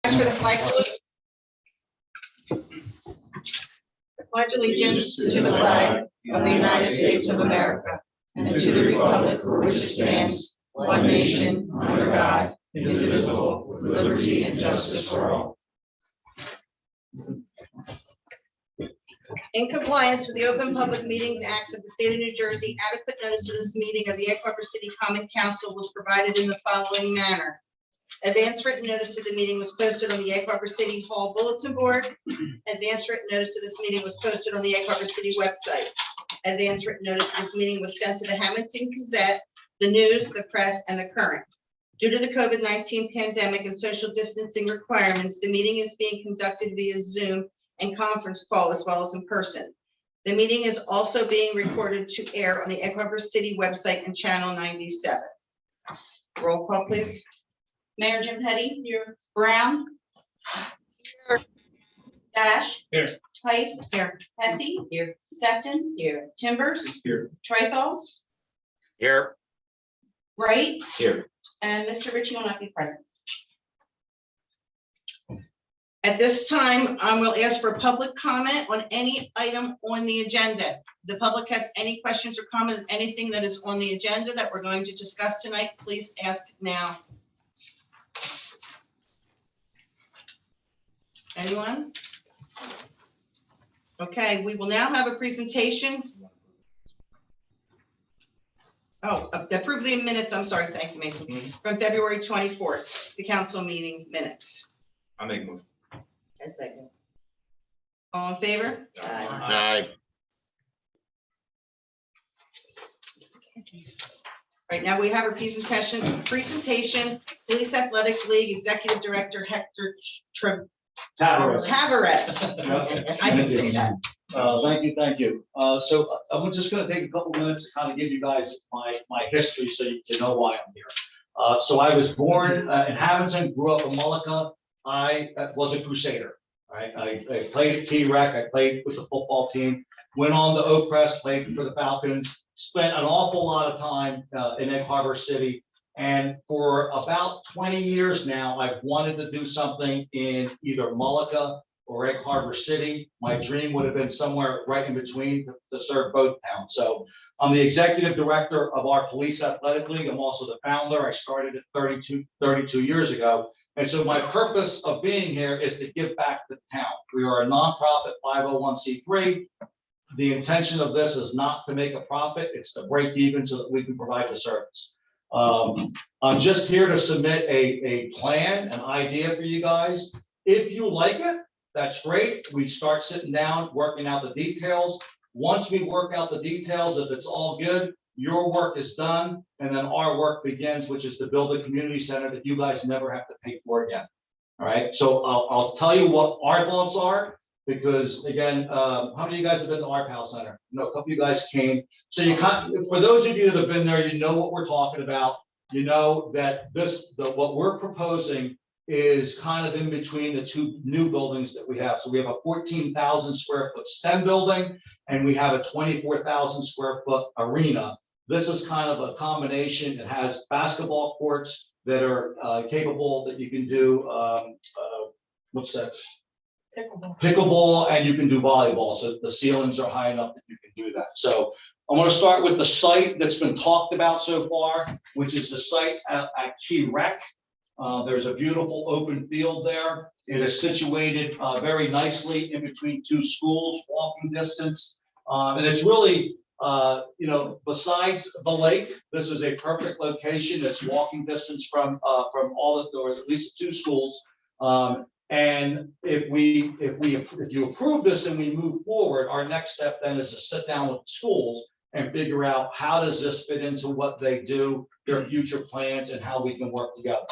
Ask for the flag salute. Pledge allegiance to the flag of the United States of America and to the republic for which it stands, one nation, under God, indivisible, with liberty and justice for all. In compliance with the Open Public Meetings Act of the State of New Jersey, adequate notice of this meeting of the Egg Harbor City Common Council was provided in the following manner. Advance written notice of the meeting was posted on the Egg Harbor City Hall bulletin board. Advance written notice of this meeting was posted on the Egg Harbor City website. Advance written notice of this meeting was sent to the Hamilton Gazette, the News, the Press, and the Current. Due to the COVID-19 pandemic and social distancing requirements, the meeting is being conducted via Zoom and conference call as well as in person. The meeting is also being recorded to air on the Egg Harbor City website and channel 97. Roll call, please. Mayor Jim Petty. Here. Brown. Here. Dash. Here. Heiss. Here. Hesse. Here. Sefton. Here. Timbers. Here. Trifle. Here. Wright. Here. And Mr. Ritchie will not be present. At this time, I will ask for public comment on any item on the agenda. The public has any questions or comments, anything that is on the agenda that we're going to discuss tonight, please ask now. Anyone? Okay, we will now have a presentation. Oh, approve the minutes. I'm sorry. Thank you, Mason. From February 24th, the council meeting minutes. I make a motion. A second. All in favor? Aye. Right now, we have our presentation, Police Athletic League Executive Director Hector Tavares. I can say that. Thank you. So I'm just going to take a couple minutes to kind of give you guys my history so you know why I'm here. So I was born in Hamilton, grew up in Mullica. I was a Crusader. Right? I played at Key Rec. I played with the football team. Went on to Oak Crest, played for the Falcons. Spent an awful lot of time in Egg Harbor City. And for about 20 years now, I've wanted to do something in either Mullica or Egg Harbor City. My dream would have been somewhere right in between to serve both towns. So I'm the executive director of our Police Athletic League. I'm also the founder. I started it 32 years ago. And so my purpose of being here is to give back to the town. We are a nonprofit 501c3. The intention of this is not to make a profit. It's to break even so that we can provide the service. I'm just here to submit a plan, an idea for you guys. If you like it, that's great. We start sitting down, working out the details. Once we work out the details, if it's all good, your work is done, and then our work begins, which is to build a community center that you guys never have to pay for again. All right, so I'll tell you what our thoughts are, because again, how many of you guys have been to our Powell Center? No, a couple of you guys came. So for those of you that have been there, you know what we're talking about. You know that what we're proposing is kind of in between the two new buildings that we have. So we have a 14,000 square foot STEM building, and we have a 24,000 square foot arena. This is kind of a combination. It has basketball courts that are capable that you can do, what's that? Pickleball, and you can do volleyball. So the ceilings are high enough that you can do that. So I'm going to start with the site that's been talked about so far, which is the site at Key Rec. There's a beautiful open field there. It is situated very nicely in between two schools, walking distance. And it's really, besides the lake, this is a perfect location. It's walking distance from all of, or at least two schools. And if you approve this and we move forward, our next step then is to sit down with the schools and figure out how does this fit into what they do, their future plans, and how we can work together.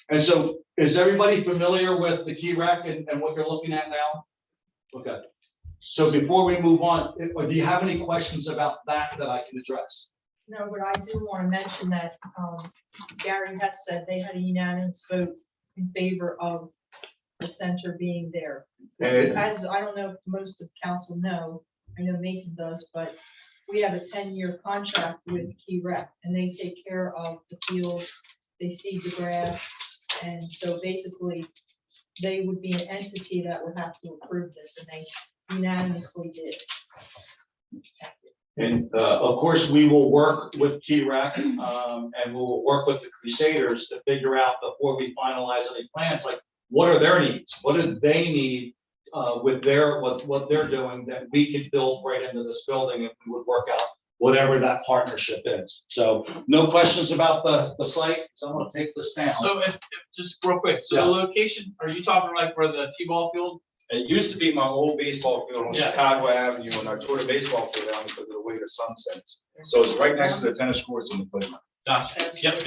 And so is everybody familiar with the Key Rec and what you're looking at now? Okay. So before we move on, do you have any questions about that I can address? No, but I do want to mention that Gary Hess said they had a unanimous vote in favor of the center being there. As I don't know if most of council know, I know Mason does, but we have a 10-year contract with Key Rec, and they take care of the field, they seed the grass, and so basically they would be an entity that would have to approve this, and they unanimously did. And of course, we will work with TREC, and we will work with the Crusaders to figure out before we finalize any plans, like what are their needs? What do they need with their what they're doing that we could build right into this building if we would work out whatever that partnership is. So no questions about the site. So I'm going to take this down. So if just real quick, so Yeah. the location, are you talking like where the T-ball field? It used to be my old baseball field on Yeah. Chicago Avenue, and I tore the baseball field down because of the way the sun sets. So it's right next to the tennis courts and the playground, Gotcha. Yep.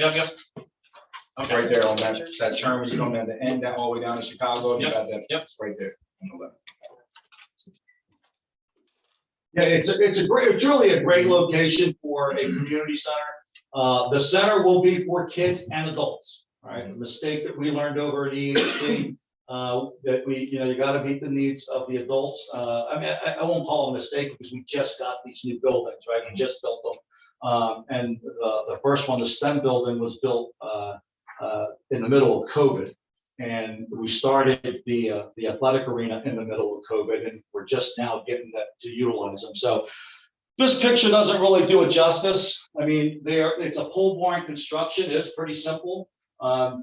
Okay. right there on that turn when you come down the end, that all the way down to Chicago, you Yep. got that, Yep. it's right there on the left. Yeah, it's really a great location for a community center. The center will be for kids and adults, right? A mistake that we learned over at EHD, that you gotta meet the needs of the adults. I mean, I won't call it a mistake because we just got these new buildings, right? We just built them. And the first one, the STEM building, was built in the middle of COVID. And we started the athletic arena in the middle of COVID, and we're just now getting that to utilize them. So this picture doesn't really do it justice. I mean, it's a pole barn construction. It's pretty simple.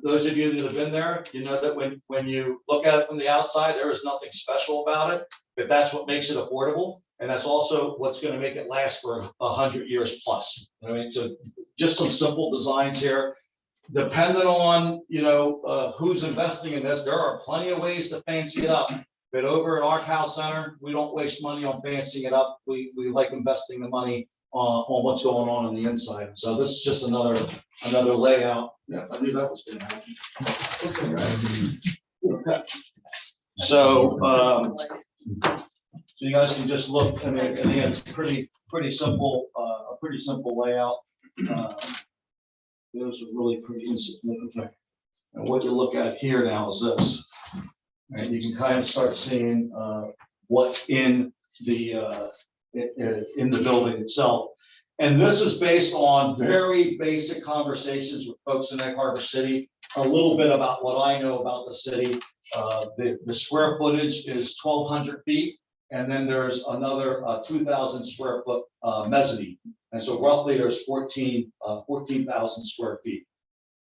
Those of you that have been there, you know that when you look at it from the outside, there is nothing special about it, but that's what makes it affordable. And that's also what's going to make it last for 100 years plus. I mean, so just some simple designs here. Depending on, who's investing in this, there are plenty of ways to fancy it up. But over at our Cal Center, we don't waste money on fancying it up. We like investing the money on what's going on the inside. So this is just another layout. Yeah, I knew that was going to happen. Okay. So you guys can just look. I mean, and again, it's pretty simple, a pretty simple layout. Those are really pretty insignificant. And what you look at here now is this. And you can kind of start seeing what's in the building itself. And this is based on very basic conversations with folks in Egg Harbor City, a little bit about what I know about the city. The square footage is 1,200 feet. And then there's another 2,000 square foot mezzanine. And so roughly there's 14,000 square feet.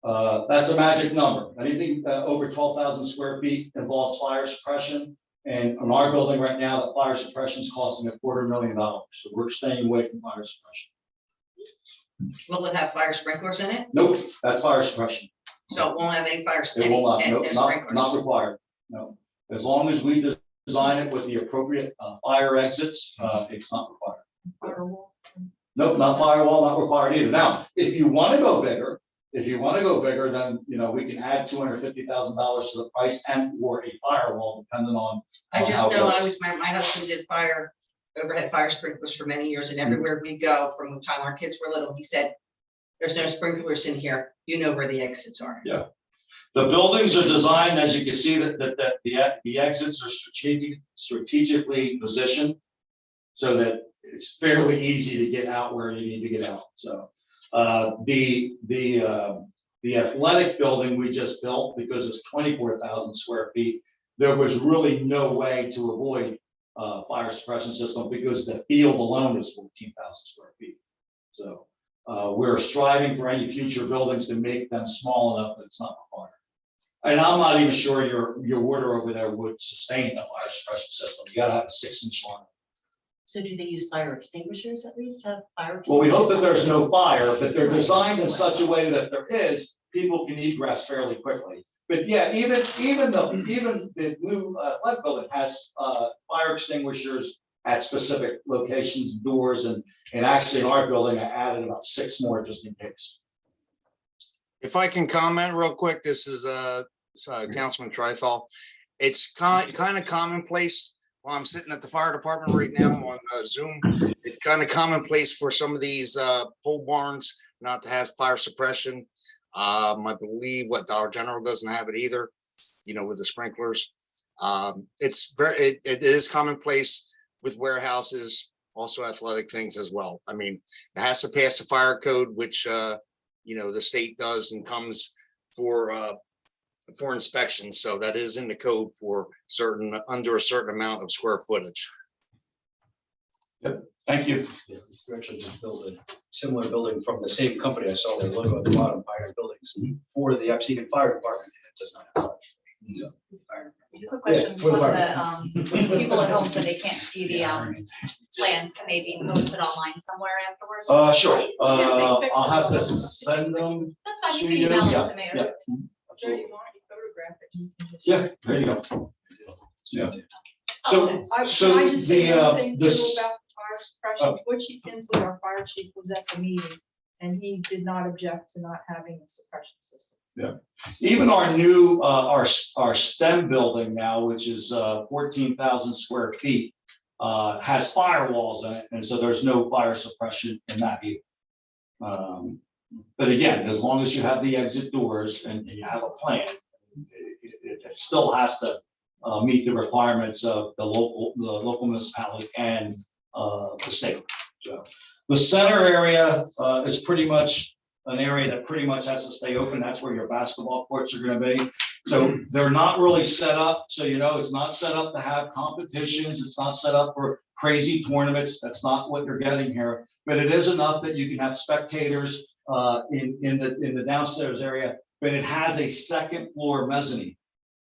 That's a magic number. Anything over 12,000 square feet involves fire suppression. And in our building right now, the fire suppression is costing $250,000. So we're staying away from fire suppression. Will it have fire sprinklers in it? Nope, that's fire suppression. So it won't have any fire, It will not, any- nope, no not sprinklers? required. No, as long as we design it with the appropriate fire exits, it's not required. Firewall. Nope, not firewall, not required either. Now, if you want to go bigger, then, we can add $250,000 to the price and or a firewall, depending on. I how just it know goes. my husband did overhead fire sprinklers for many years, and everywhere we go, from the time our kids were little, he said, there's no sprinklers in here, you know where the exits are. Yeah. The buildings are designed, as you can see, that the exits are strategically positioned so that it's fairly easy to get out where you need to get out. So the athletic building we just built, because it's 24,000 square feet, there was really no way to avoid fire suppression system because the field alone is 14,000 square feet. So we're striving for any future buildings to make them small enough that it's not required. And I'm not even sure your water over there would sustain a fire suppression system. You gotta have a 6-inch line. So do they use fire extinguishers at least, have fire? Well, we hope that extinguishers? there's no fire, but they're designed in such a way that if there is, people can egress fairly quickly. But yeah, even the new athletic building has fire extinguishers at specific locations, doors, and actually in our building, I added about 6 more just in case. If I can comment real quick, this is Councilman Trithall. It's kind of commonplace. While I'm sitting at the fire department right now on Zoom, it's kind of commonplace for some of these pole barns not to have fire suppression. I believe Dollar General doesn't have it either, with the sprinklers. It is commonplace with warehouses, also athletic things as well. I mean, it has to pass the fire code, which the state does and comes for for inspection. So that is in the code for certain, under a certain amount of square footage. Thank you. Yes, we actually just built a similar building from the same company. I saw their logo at the bottom, Fire Buildings, for the Obsidian Fire Department. It does not have. So, fire Quick question for for the the people at home, so they can't see the plans, can they be posted online somewhere afterwards? Sure. take pictures I'll have to of them. send them. That's fine, you to can you. email Yeah, them to me or. yeah, Sure, absolutely. you want, you photograph it. you can just- Yeah, there you go. Yeah. Okay. I, So can I just say the, one thing too this- about fire suppression? Wood Chief Inslee, our fire chief, was at the meeting, and he did not object to not having a suppression system. Even our new, our STEM building now, which is 14,000 square feet, has firewalls in it, and so there's no fire suppression in that either. But again, as long as you have the exit doors and you have a plan, it still has to meet the requirements of the local municipality and the state. So the center area is pretty much an area that pretty much has to stay open. That's where your basketball courts are gonna be. So they're not really set up, so you know, it's not set up to have competitions. It's not set up for crazy tournaments. That's not what you're getting here. But it is enough that you can have spectators in the downstairs area, but it has a second floor mezzanine.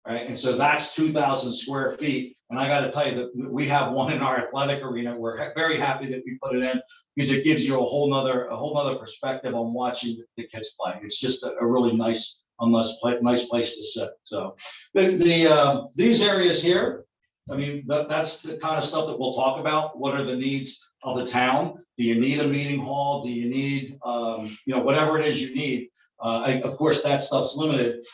Right, and so that's 2,000 square feet. And I got to tell you that we have one in our athletic arena. We're very happy that we put it in because it gives you a whole nother perspective on watching the kids play. It's just a really nice place to sit. So these areas here, I mean, that's the kind of stuff that we'll talk about. What are the needs of the town? Do you need a meeting hall? Do you need, whatever it is you need? Of course, that stuff's limited.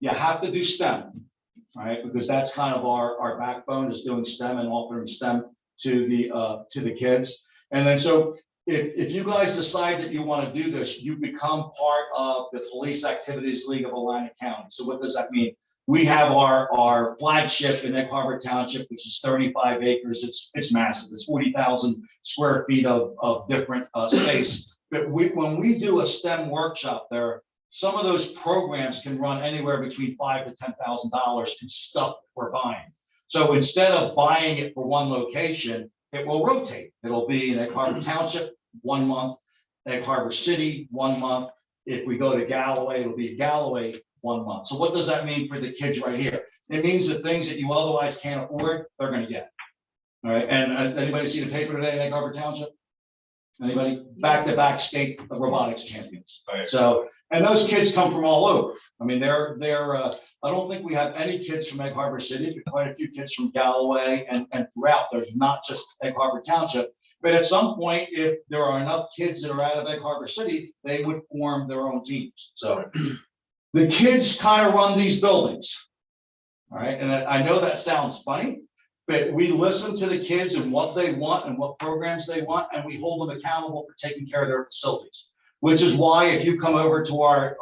You have to do STEM. Right, because that's kind of our backbone is doing STEM and offering STEM to the kids. And then so if you guys decide that you want to do this, you become part of the Police Activities League of Atlantic County. So what does that mean? We have our flagship in Egg Harbor Township, which is 35 acres. It's massive. It's 40,000 square feet of different space. But when we do a STEM workshop there, some of those programs can run anywhere between $5,000 to $10,000 in stuff we're buying. So instead of buying it for one location, it will rotate. It'll be in Egg Harbor Township 1 month, Egg Harbor City 1 month. If we go to Galloway, it'll be Galloway 1 month. So what does that mean for the kids right here? It means the things that you otherwise can't afford, they're going to get. All right. And anybody see the paper today in Egg Harbor Township? Anybody? Back-to-back state robotics champions. Right. So, and those kids come from all over. I mean, they're I don't think we have any kids from Egg Harbor City, but quite a few kids from Galloway and throughout. There's not just Egg Harbor Township. But at some point, if there are enough kids that are out of Egg Harbor City, they would form their own teams. So the kids kind of run these buildings. All right. And I know that sounds funny, but we listen to the kids and what they want and what programs they want, and we hold them accountable for taking care of their facilities. Which is why if you come over to our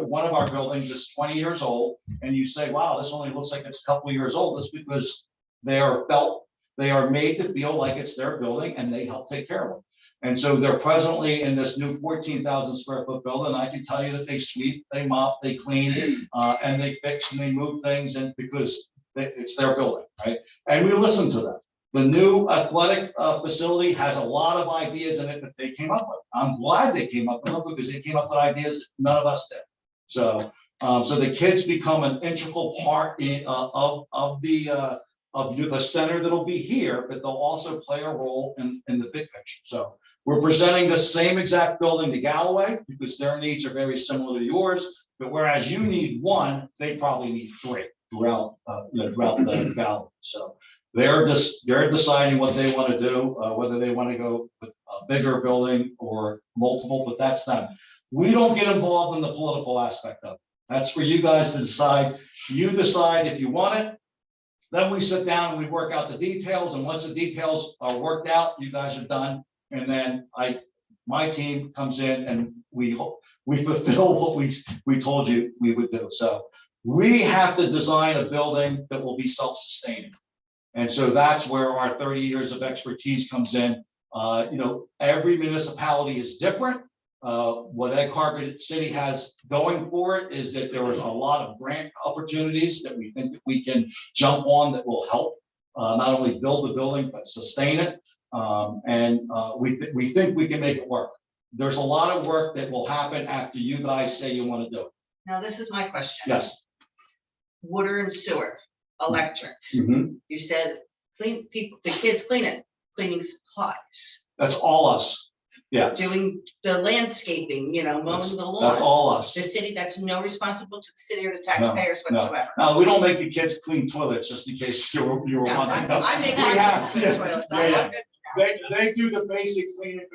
one of our buildings is 20 years old, and you say, wow, this only looks like it's a couple of years old, it's because they are made to feel like it's their building and they help take care of them. And so they're presently in this new 14,000 square foot building. I can tell you that they sweep, they mop, they clean, and they fix and they move things, and because it's their building, right? And we listen to them. The new athletic facility has a lot of ideas in it that they came up with. I'm glad they came up with them because they came up with ideas that none of us did. So, so the kids become an integral part of the center that'll be here, but they'll also play a role in the big picture. So we're presenting the same exact building to Galloway because their needs are very similar to yours. But whereas you need one, they probably need three throughout the Galloway. So. They're deciding what they want to do, whether they want to go with a bigger building or multiple, but that's them. We don't get involved in the political aspect of it. That's for you guys to decide. You decide if you want it. Then we sit down and we work out the details. And once the details are worked out, you guys are done. And then my team comes in and we fulfill what we told you we would do. So we have to design a building that will be self-sustaining. And so that's where our 30 years of expertise comes in. Every municipality is different. What Egg Harbor City has going for it is that there is a lot of grant opportunities that we think that we can jump on that will help not only build the building, but sustain it. We think we can make it work. There's a lot of work that will happen after you guys say you want to do it. Now, this is my question. Yes. Water and sewer, electric. Mhm. You said clean people, the kids clean it, cleaning supplies, That's all us. Yeah, doing the landscaping, mowing the lawn. that's all us. The city, that's no responsible to the city or the taxpayers No. whatsoever. No, we don't make the kids clean toilets just in case you were No, wondering. No. I make We my have- kids clean toilets. I'm Yeah, not good. They do the basic cleaning.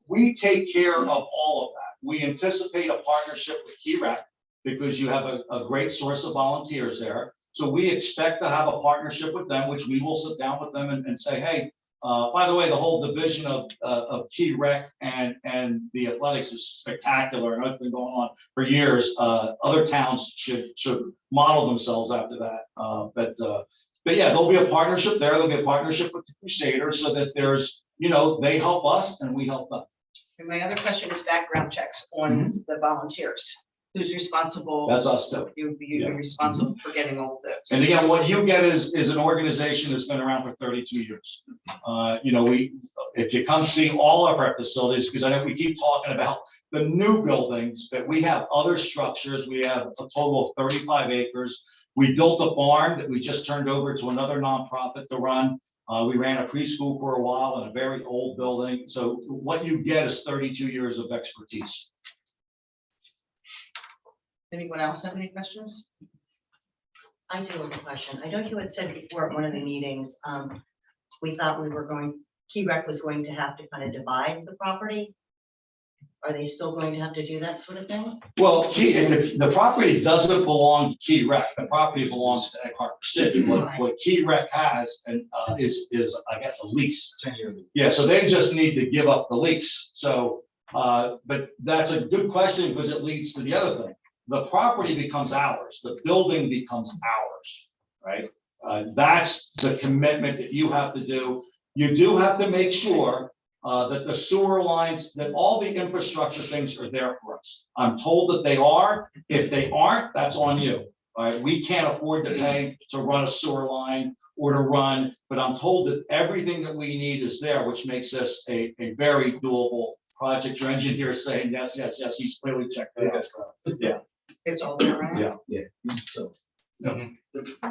We take care of all of that. We anticipate a partnership with Key Rec because you have a great source of volunteers there. So we expect to have a partnership with them, which we will sit down with them and say, hey, by the way, the whole division of Key Rec and the athletics is spectacular and it's been going on for years. Other towns should model themselves after that. But yeah, there'll be a partnership there. There'll be a partnership with the Crusaders so that there's, they help us and we help them. And my other question is background checks on the volunteers. Who's responsible? That's us too. You're responsible for getting all of those. And again, what you get is an organization that's been around for 32 years. If you come see all of our facilities, because I know we keep talking about the new buildings, but we have other structures. We have a total of 35 acres. We built a barn that we just turned over to another nonprofit to run. We ran a preschool for a while in a very old building. So what you get is 32 years of expertise. Anyone else have any questions? I do have a question. I know you had said before at one of the meetings, we thought Key Rec was going to have to kind of divide the property. Are they still going to have to do that sort of thing? Well, the property doesn't belong to Key Rec. The property belongs to Egg Harbor City. What Key Rec has is I guess a lease. 10-year lease. Yeah, so they just need to give up the lease. So, but that's a good question because it leads to the other thing. The property becomes ours. The building becomes ours, right? That's the commitment that you have to do. You do have to make sure that the sewer lines, that all the infrastructure things are there for us. I'm told that they are. If they aren't, that's on you. All right, we can't afford to pay to run a sewer line or to run, but I'm told that everything that we need is there, which makes this a very doable project. Your engineer is saying yes, he's clearly checked that out. So, yeah. It's all there, right? Yeah. So. Yeah.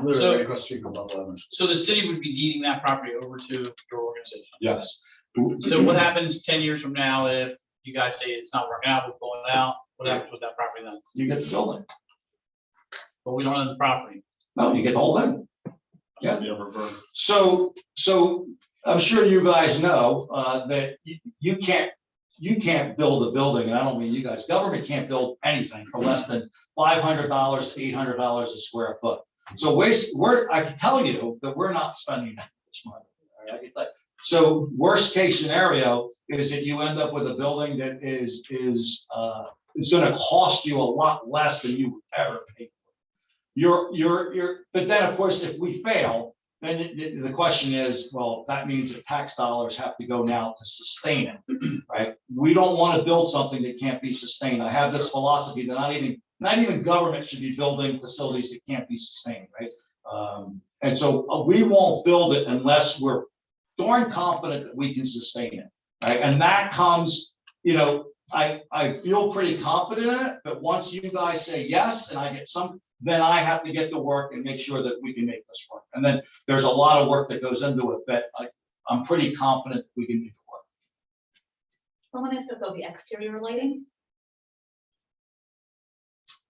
Literally right across the street from Liverpool Avenue. So the city would be deeding that property over to your organization? Yes. So what happens 10 years from now if you guys say it's not working out, we're pulling it out? What happens with that property then? You get the building. But we don't own the property. No, you get the whole thing. Yeah. It'll revert. So I'm sure you guys know that you can't build a building, and I don't mean you guys, government can't build anything for less than $500 to $800 a square foot. So I can tell you that we're not spending that much money. All right? So worst case scenario is that you end up with a building that is going to cost you a lot less than you would ever pay for. But then of course, if we fail, then the question is, well, that means that tax dollars have to go now to sustain it, right? We don't want to build something that can't be sustained. I have this philosophy that not even government should be building facilities that can't be sustained, right? And so we won't build it unless we're darn confident that we can sustain it, right? And that comes, I feel pretty confident in it, but once you guys say yes, and I get then I have to get to work and make sure that we can make this work. And then there's a lot of work that goes into it, but I'm pretty confident we can make it work. Someone has to go the exterior lighting?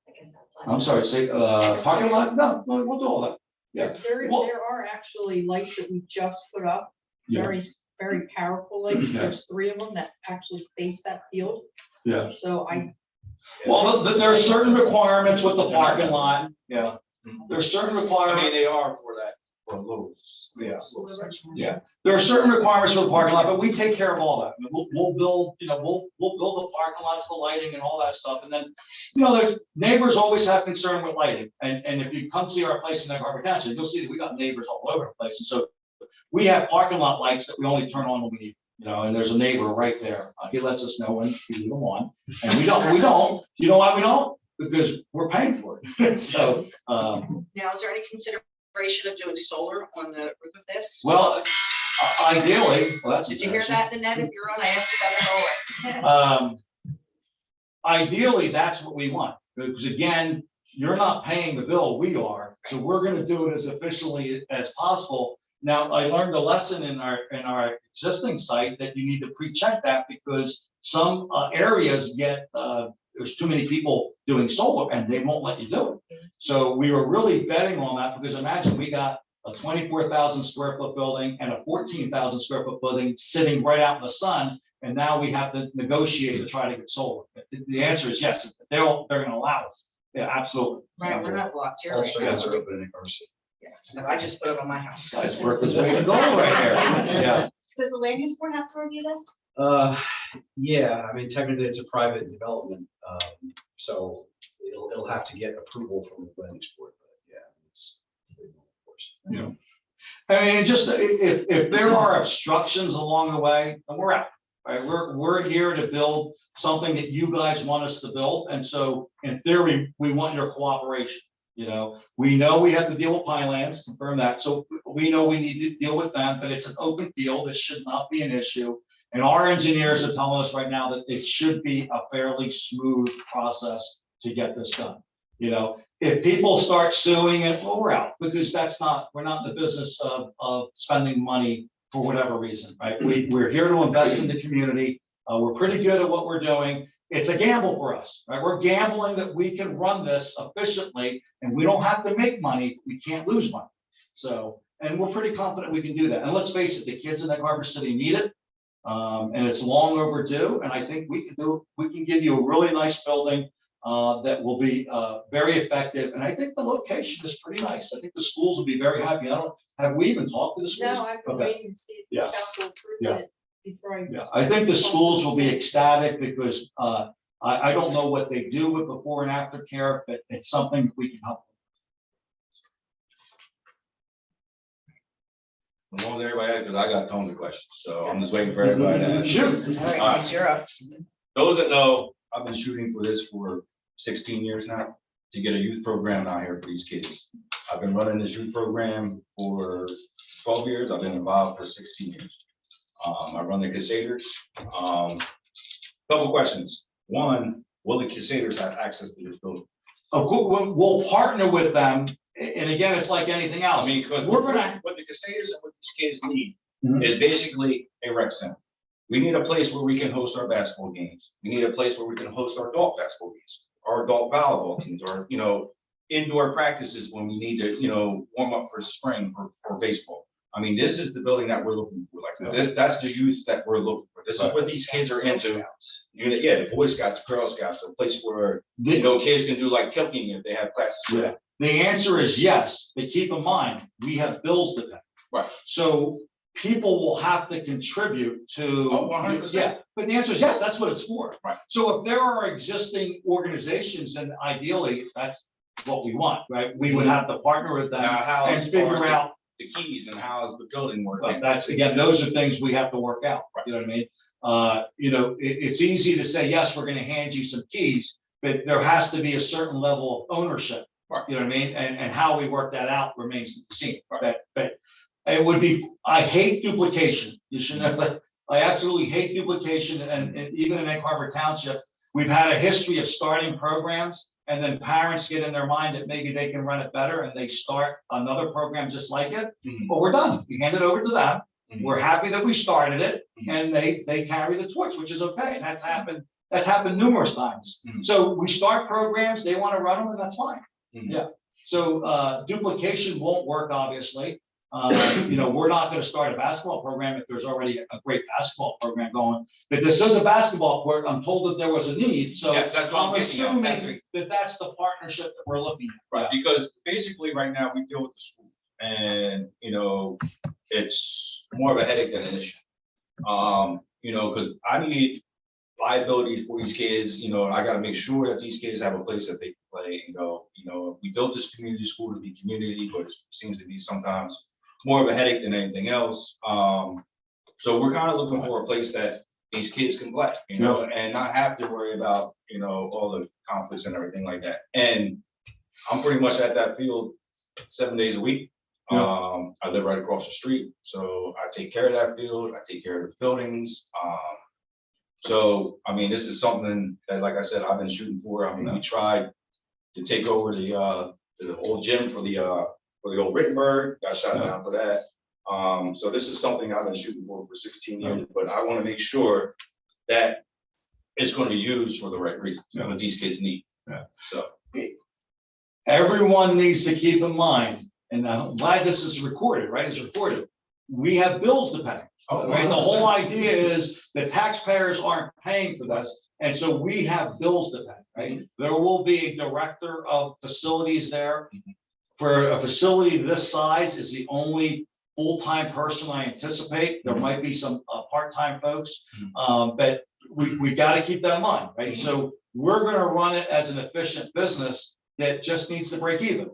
I guess that's. I'm sorry, say, parking lot? No, we'll do all that. Yeah. There Well- are actually lights that we just put up, Yeah. very powerful lights. Yeah. There's 3 of them that actually face that field. Yeah. So Well, there are certain requirements with the parking lot. Yeah. There's certain requirements. they are for that, for Lowe's. Yeah. Yeah, there are certain requirements for the parking lot, but we take care of all that. We'll build, we'll build the parking lots, the lighting and all that stuff. And then, there's neighbors always have concern with lighting. And if you come see our place in Egg Harbor Township, you'll see that we got neighbors all over the place. And so we have parking lot lights that we only turn on when we need. you know, and there's a neighbor right there. He lets us know when we leave them on, and we don't. You know why we don't? Because we're paying for it. So, Now, is there any consideration of doing solar on the roof of this? well, ideally, well, that's. Did you hear that, Nanette? If you're on, I asked about solar. Ideally, that's what we want, because again, you're not paying the bill, we are, so we're gonna do it as efficiently as possible. Now, I learned a lesson in our existing site that you need to pre-check that, because some areas get, there's too many people doing solar and they won't let you do it. So we were really betting on that, because imagine we got a 24,000 square foot building and a 14,000 square foot building sitting right out in the sun. And now we have to negotiate to try to get solar. The answer is yes, they're gonna allow us. Yeah, absolutely. Right, we're not blocked here. Also, right? yes, are open in Garcia. Yeah, I just put it on my house. That's worth its weight in gold right there. Yeah. Does the land use board have to review this? Yeah, I mean, technically it's a private development, so it'll have to get approval from the planning board, but yeah, it's. Of course. Yeah. I mean, just if there are obstructions along the way, then we're out. Right, we're here to build something that you guys want us to build, and so in theory, we want your cooperation. You know we have to deal with Pinelands, confirm that, so we know we need to deal with them, but it's an open field, this should not be an issue. And our engineers are telling us right now that it should be a fairly smooth process to get this done. You know, if people start suing it, well, we're out, because we're not in the business of spending money for whatever reason, right? We're here to invest in the community. We're pretty good at what we're doing. It's a gamble for us, right? We're gambling that we can run this efficiently and we don't have to make money, but we can't lose money. So, and we're pretty confident we can do that. And let's face it, the kids in Egg Harbor City need it. And it's long overdue. And I think we can give you a really nice building that will be very effective. And I think the location is pretty nice. I think the schools will be very happy. Have we even talked to the schools? No, I've been Okay. waiting to see if the Yeah. council approves Yeah. it before I. Yeah, I think the schools will be ecstatic, because I don't know what they do with before and after care, but it's something we can help. As long as everybody, because I got tons of questions, so I'm just waiting for everybody to ask. Shoot. All right, Max, you're up. Those that know, I've been shooting for this for 16 years now, to get a youth program out here for these kids. I've been running this youth program for 12 years. I've been involved for 16 years. I run the Crusaders. Couple questions. One, will the Crusaders have access to this building? We'll partner with them, and again, it's like anything I else. mean, because We're gonna. what the Crusaders and what these kids need Mhm. is basically a rec center. We need a place where we can host our basketball games. We need a place where we can host our adult basketball games, our adult volleyball teams, or, indoor practices when we need to, warm up for spring or baseball. I mean, this is the building that we're looking for. Like that's the youth that we're looking for. This is what these kids are into. Yeah, the Boy Scouts, Girl Scouts, a place where, kids can do like cooking if they have classes. Yeah. The answer is yes, but keep in mind, we have bills to pay. Right. So people will have to contribute to. Oh, 100%. Yeah, but the answer is yes, that's what it's for. Right. So if there are existing organizations, then ideally, that's what we want, right? We would have to partner with them Now, how and figure out. the keys and how's the building working? But that's, again, those are things we have to work out, you know what I mean? It's easy to say, yes, we're gonna hand you some keys, but there has to be a certain level of ownership. Right. You know what I mean? And how we work that out remains to be seen. But it would be, I hate duplication. You should know, I absolutely hate duplication, and even in Egg Harbor Township, we've had a history of starting programs, and then parents get in their mind that maybe they can run it better, and they start another program just like it. Mhm. But we're done. We hand it over to them. Mhm. We're happy that we started it, Mhm. and they carry the torch, which is okay. And that's happened numerous times. Mhm. So we start programs, they want to run them, and that's fine. Mhm. Yeah. So duplication won't work, obviously. We're not going to start a basketball program if there's already a great basketball program going. But this is a basketball court. I'm told that there was a need, so Yes, that's what I'm I'm getting at. assuming that that's the partnership that we're looking at. Right, because basically right now we deal with the schools and, it's more of a headache than an issue. Because I need liabilities for these kids, and I gotta make sure that these kids have a place that they can play and go, we built this community school to be community, but it seems to be sometimes more of a headache than anything else. So we're kind of looking for a place that these kids can play, you know, and not have to worry about, you know, all the conflicts and everything like that. And I'm pretty much at that field 7 days a week. I live right across the street, so I take care of that field. I take care of the buildings. So, I mean, this is something that, like I said, I've been shooting for. I mean, we tried to take over the old gym for the old Rittenberg, got shot down for that. So this is something I've been shooting for 16 years, but I want to make sure that it's going to be used for the right reasons, what these kids need. So Everyone needs to keep in mind, and I'm glad this is recorded, right? It's recorded. We have bills to pay. Right? The whole idea is the taxpayers aren't paying for this, and so we have bills to pay, right? There will be a director of facilities there. For a facility this size is the only full-time person I anticipate. There might be some part-time folks, but we got to keep that in mind, right? So we're going to run it as an efficient business that just needs to break even,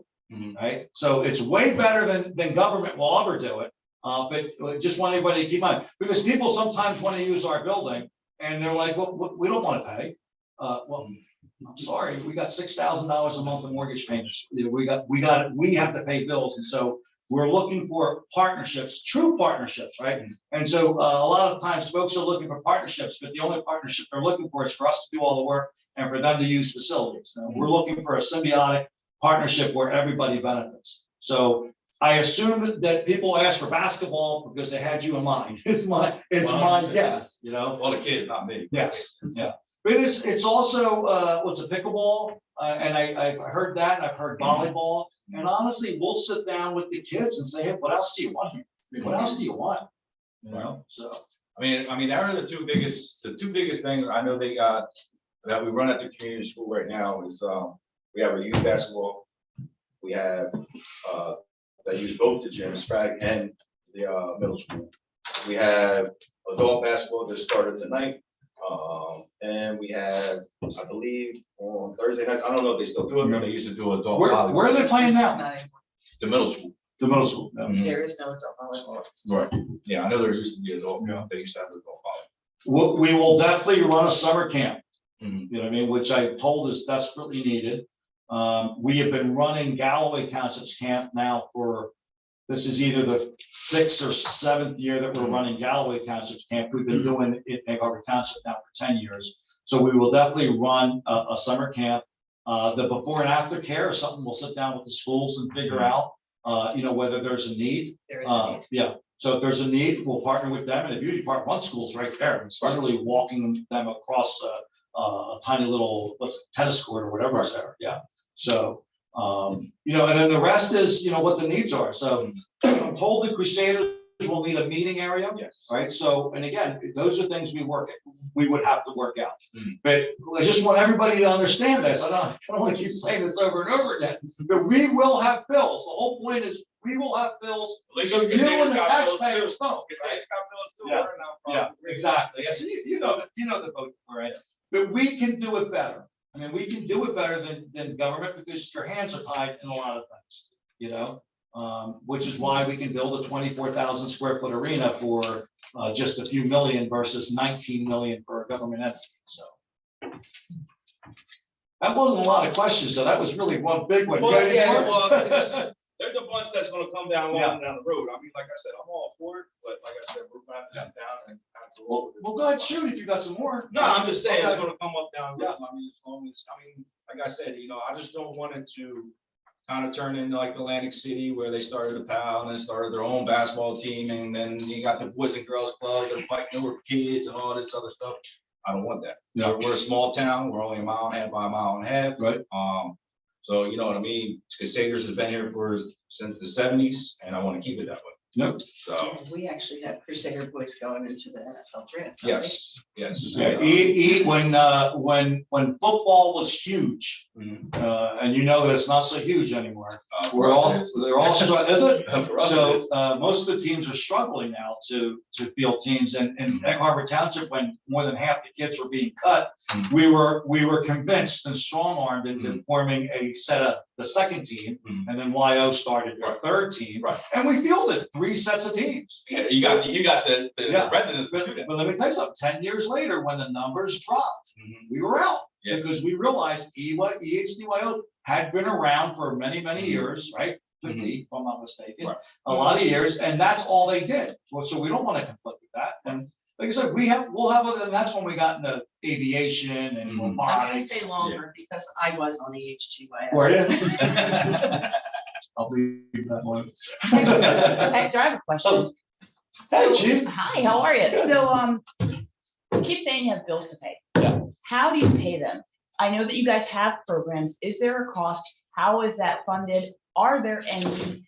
right? So it's way better than government will ever do it. But just want everybody to keep in mind, because people sometimes want to use our building and they're like, well, we don't want to pay. Well, I'm sorry, we got $6,000 a month in mortgage payments. We have to pay bills. And so we're looking for partnerships, true partnerships, right? And so a lot of times folks are looking for partnerships, but the only partnership they're looking for is for us to do all the work and for them to use facilities. Now, we're looking for a symbiotic partnership where everybody benefits. So I assume that people ask for basketball because they had you in mind. It's my guess, you know. all the kids, not me. Yes, yeah. But it's also what's a pickleball, and I've heard that, and I've heard volleyball. And honestly, we'll sit down with the kids and say, hey, what else do you want here? What else do you want? You know, so. I mean, that are the two biggest things I know they got that we run at the community school right now is we have a youth basketball. We have that use both the gyms, Frag and the middle school. We have adult basketball that started tonight. And we have, I believe, on Thursday nights, I don't know if they still do it, but they used to do adult volleyball. Where are they playing now? The middle school. The middle school. There is no adult volleyball. Right. Yeah, I know there used to be adult, they used to have adult volleyball. We will definitely run a summer camp. Mhm. You know what I mean, which I told is desperately needed. We have been running Galloway Township's camp now for, this is either the 6th or 7th year that we're running Galloway Township's camp. We've been doing it in Egg Harbor Township now for 10 years. So we will definitely run a summer camp. The before and after care is something we'll sit down with the schools and figure out, you know, whether there's a need. There is a need. Yeah, so if there's a need, we'll partner with them, and the beauty part, one school's right there. It's literally walking them across a tiny little, tennis court or whatever is there, yeah. So, you know, and then the rest is, you know, what the needs are. So I'm told the Crusaders will need a meeting area. Yes. Right, so, and again, those are things we would have to work out. But I just want everybody to understand this. I don't want to keep saying this over and over again, but we will have bills. The whole point is we will have bills. So you and the taxpayers don't. right? Yeah, exactly. Yes, you know the vote, right? But we can do it better. I mean, we can do it better than government because your hands are tied in a lot of things, you know? Which is why we can build a 24,000 square foot arena for just a few million versus 19 million for a government entity. So that wasn't a lot of questions. So that was really one big one. Well, yeah, well, there's a bunch that's going to come down down the road. I mean, like I said, I'm all for it, but like I said, we're going to have to sit down and have to. Well, go ahead, shoot if you got some more. No, I'm just saying it's going to come up down the road. I mean, as long as, I mean, like I said, you know, I just don't want it to kind of turn into like Atlantic City where they started a PAL and then started their own basketball team, and then you got the Boys and Girls Club and fighting over kids and all this other stuff. I don't want that. Yeah. We're a small town. We're only a mile and a half by a mile and a half. Right. So you know what I mean? Crusaders has been here since the 70s, and I want to keep it that way. Nope. So We actually have Crusader boys going into the NFL draft. yes. Yeah, when football was huge, and you know that it's not so huge anymore. They're all struggling, is it? So most of the teams are struggling now to field teams, and in Egg Harbor Township, when more than half the kids were being cut, We were convinced and strong-armed into forming a set of the second team, and then YO started their third team. Right. And we fielded 3 sets of teams. Yeah, you got the Yeah. residents. to But do that. but let me tell you something, 10 years later, when the numbers dropped, we were out. Yeah. Because we realized EHDYO had been around for many, many years, right? 50, if I'm not mistaken, Right. a lot of years, and that's all they did. Well, so we don't want to conflict with that. And like I said, we'll have, and that's when we got into aviation and Mhm. I'm gonna robotics. stay longer because I was on the HGY. Were you? I'll leave that one. Hector, I have a question. Hey, Chief. Hi, how are you? So, you keep saying you have bills to pay. Yeah. How do you pay them? I know that you guys have programs. Is there a cost? How is that funded? Are there any,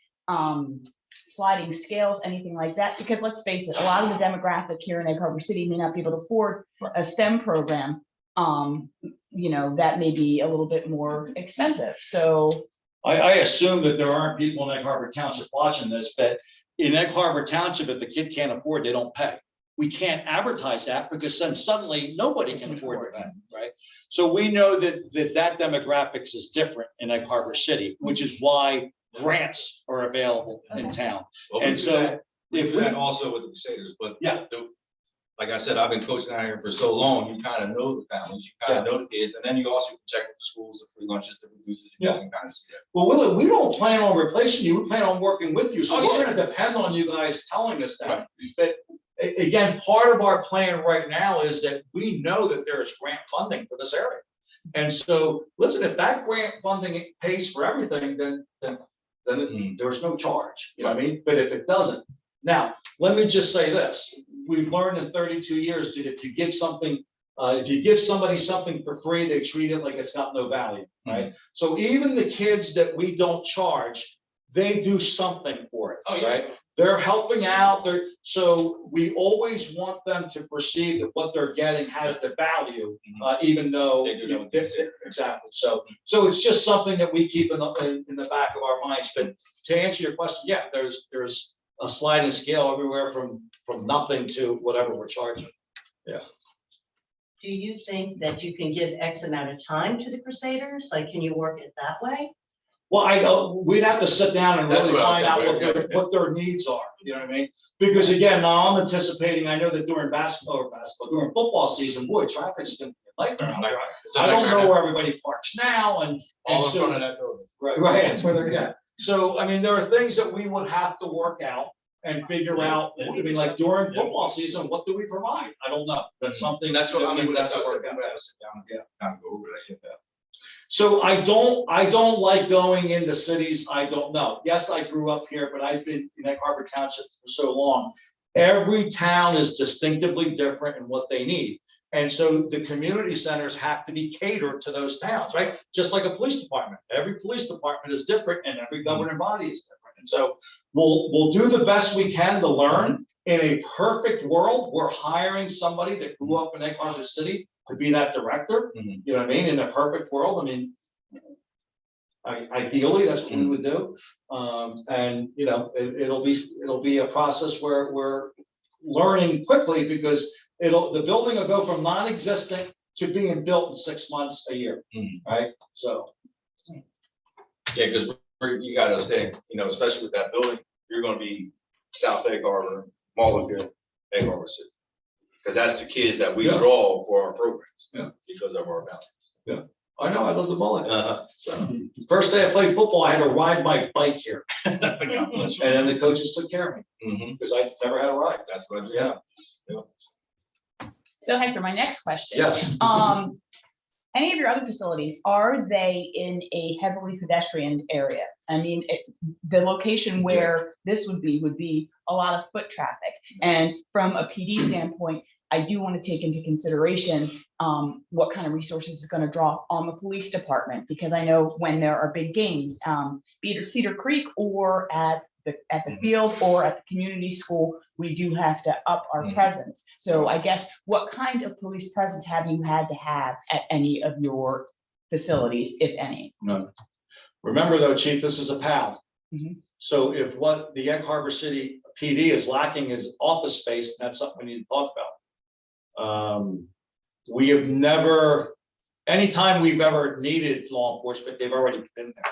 sliding scales, anything like that? Because let's face it, a lot of the demographic here in Egg Harbor City may not be able to afford a STEM program. That may be a little bit more expensive. So, I assume that there aren't people in Egg Harbor Township watching this, but in Egg Harbor Township, if the kid can't afford, they don't pay. We can't advertise that because then suddenly nobody can afford to pay, right? So we know that demographics is different in Egg Harbor City, which is why grants are available in town. Well, we And do so that- we if do we, that also with the Crusaders, but Yeah. like I said, I've been coaching out here for so long, you kind of know the families, you kind of know the kids, and then you also check with the schools, the free lunches, the reduces, you can kind of see that. well, we don't plan on replacing you, we plan on working with you, so Oh, we're yeah. gonna depend on you guys telling us that. Right. But again, part of our plan right now is that we know that there is grant funding for this area. And so, listen, if that grant funding pays for everything, then there's no charge, you know what I mean? But if it doesn't, now, let me just say this, we've learned in 32 years that if you give somebody something for free, they treat it like it's got no value, right? So even the kids that we don't charge, they do something for it, Oh, yeah. right? They're helping out, so we always want them to perceive that what they're getting has the value, even though. They do know. Exactly, so it's just something that we keep in the back of our minds, but to answer your question, yeah, there's a sliding scale everywhere from nothing to whatever we're charging. Do you think that you can give X amount of time to the Crusaders? Like, can you work it that way? Well, we'd have to sit down and That's really what I find out said, what their needs are, you know what I mean? Because again, now I'm anticipating, I know that during during football season, boy, traffic's gonna be a nightmare out there. I don't know where everybody parks now and All in so- front of that building. Right, that's where they're at. So, I mean, there are things that we would have to work out and figure out, I mean, like during football season, what do we provide? I don't know. That's something. That's what that I we mean, would that's have to what I work said, out. we gotta sit down, kind of go over that, yeah. So I don't like going into cities I don't know. Yes, I grew up here, but I've been in Egg Harbor Township for so long. Every town is distinctively different in what they need. And so the community centers have to be catered to those towns, right? Just like a police department. Every police department is different and every governing body is different. And so we'll do the best we can to learn. In a perfect world, we're hiring somebody that grew up in Egg Harbor City to be that director. You know what I mean? In a perfect world, I mean, ideally, that's what we would do. And you know, it'll be a process where we're learning quickly because the building will go from non-existent to being built in 6 months, a year, right? So. Yeah, because you gotta understand, you know, especially with that building, you're gonna be South Egg Harbor, Mulligan, Egg Harbor City. Because that's the kids that we draw for our programs, because of our values. I know, I love the Mulligan. So. First day I played football, I had to ride my bike here. And then the coaches took care of me because I never had a ride. That's what, so Hector, my next question. Yes. Any of your other facilities, are they in a heavily pedestrian area? I mean, the location where this would be a lot of foot traffic. And from a PD standpoint, I do want to take into consideration what kind of resources it's going to draw on the police department, because I know when there are big games, be it at Cedar Creek or at the field or at the community school, we do have to up our presence. So I guess what kind of police presence have you had to have at any of your facilities, if any? None. Remember though, Chief, this is a PAL. Mhm. So if what the Egg Harbor City PD is lacking is office space, that's something we need to talk about. We have never, anytime we've ever needed law enforcement, they've already been there.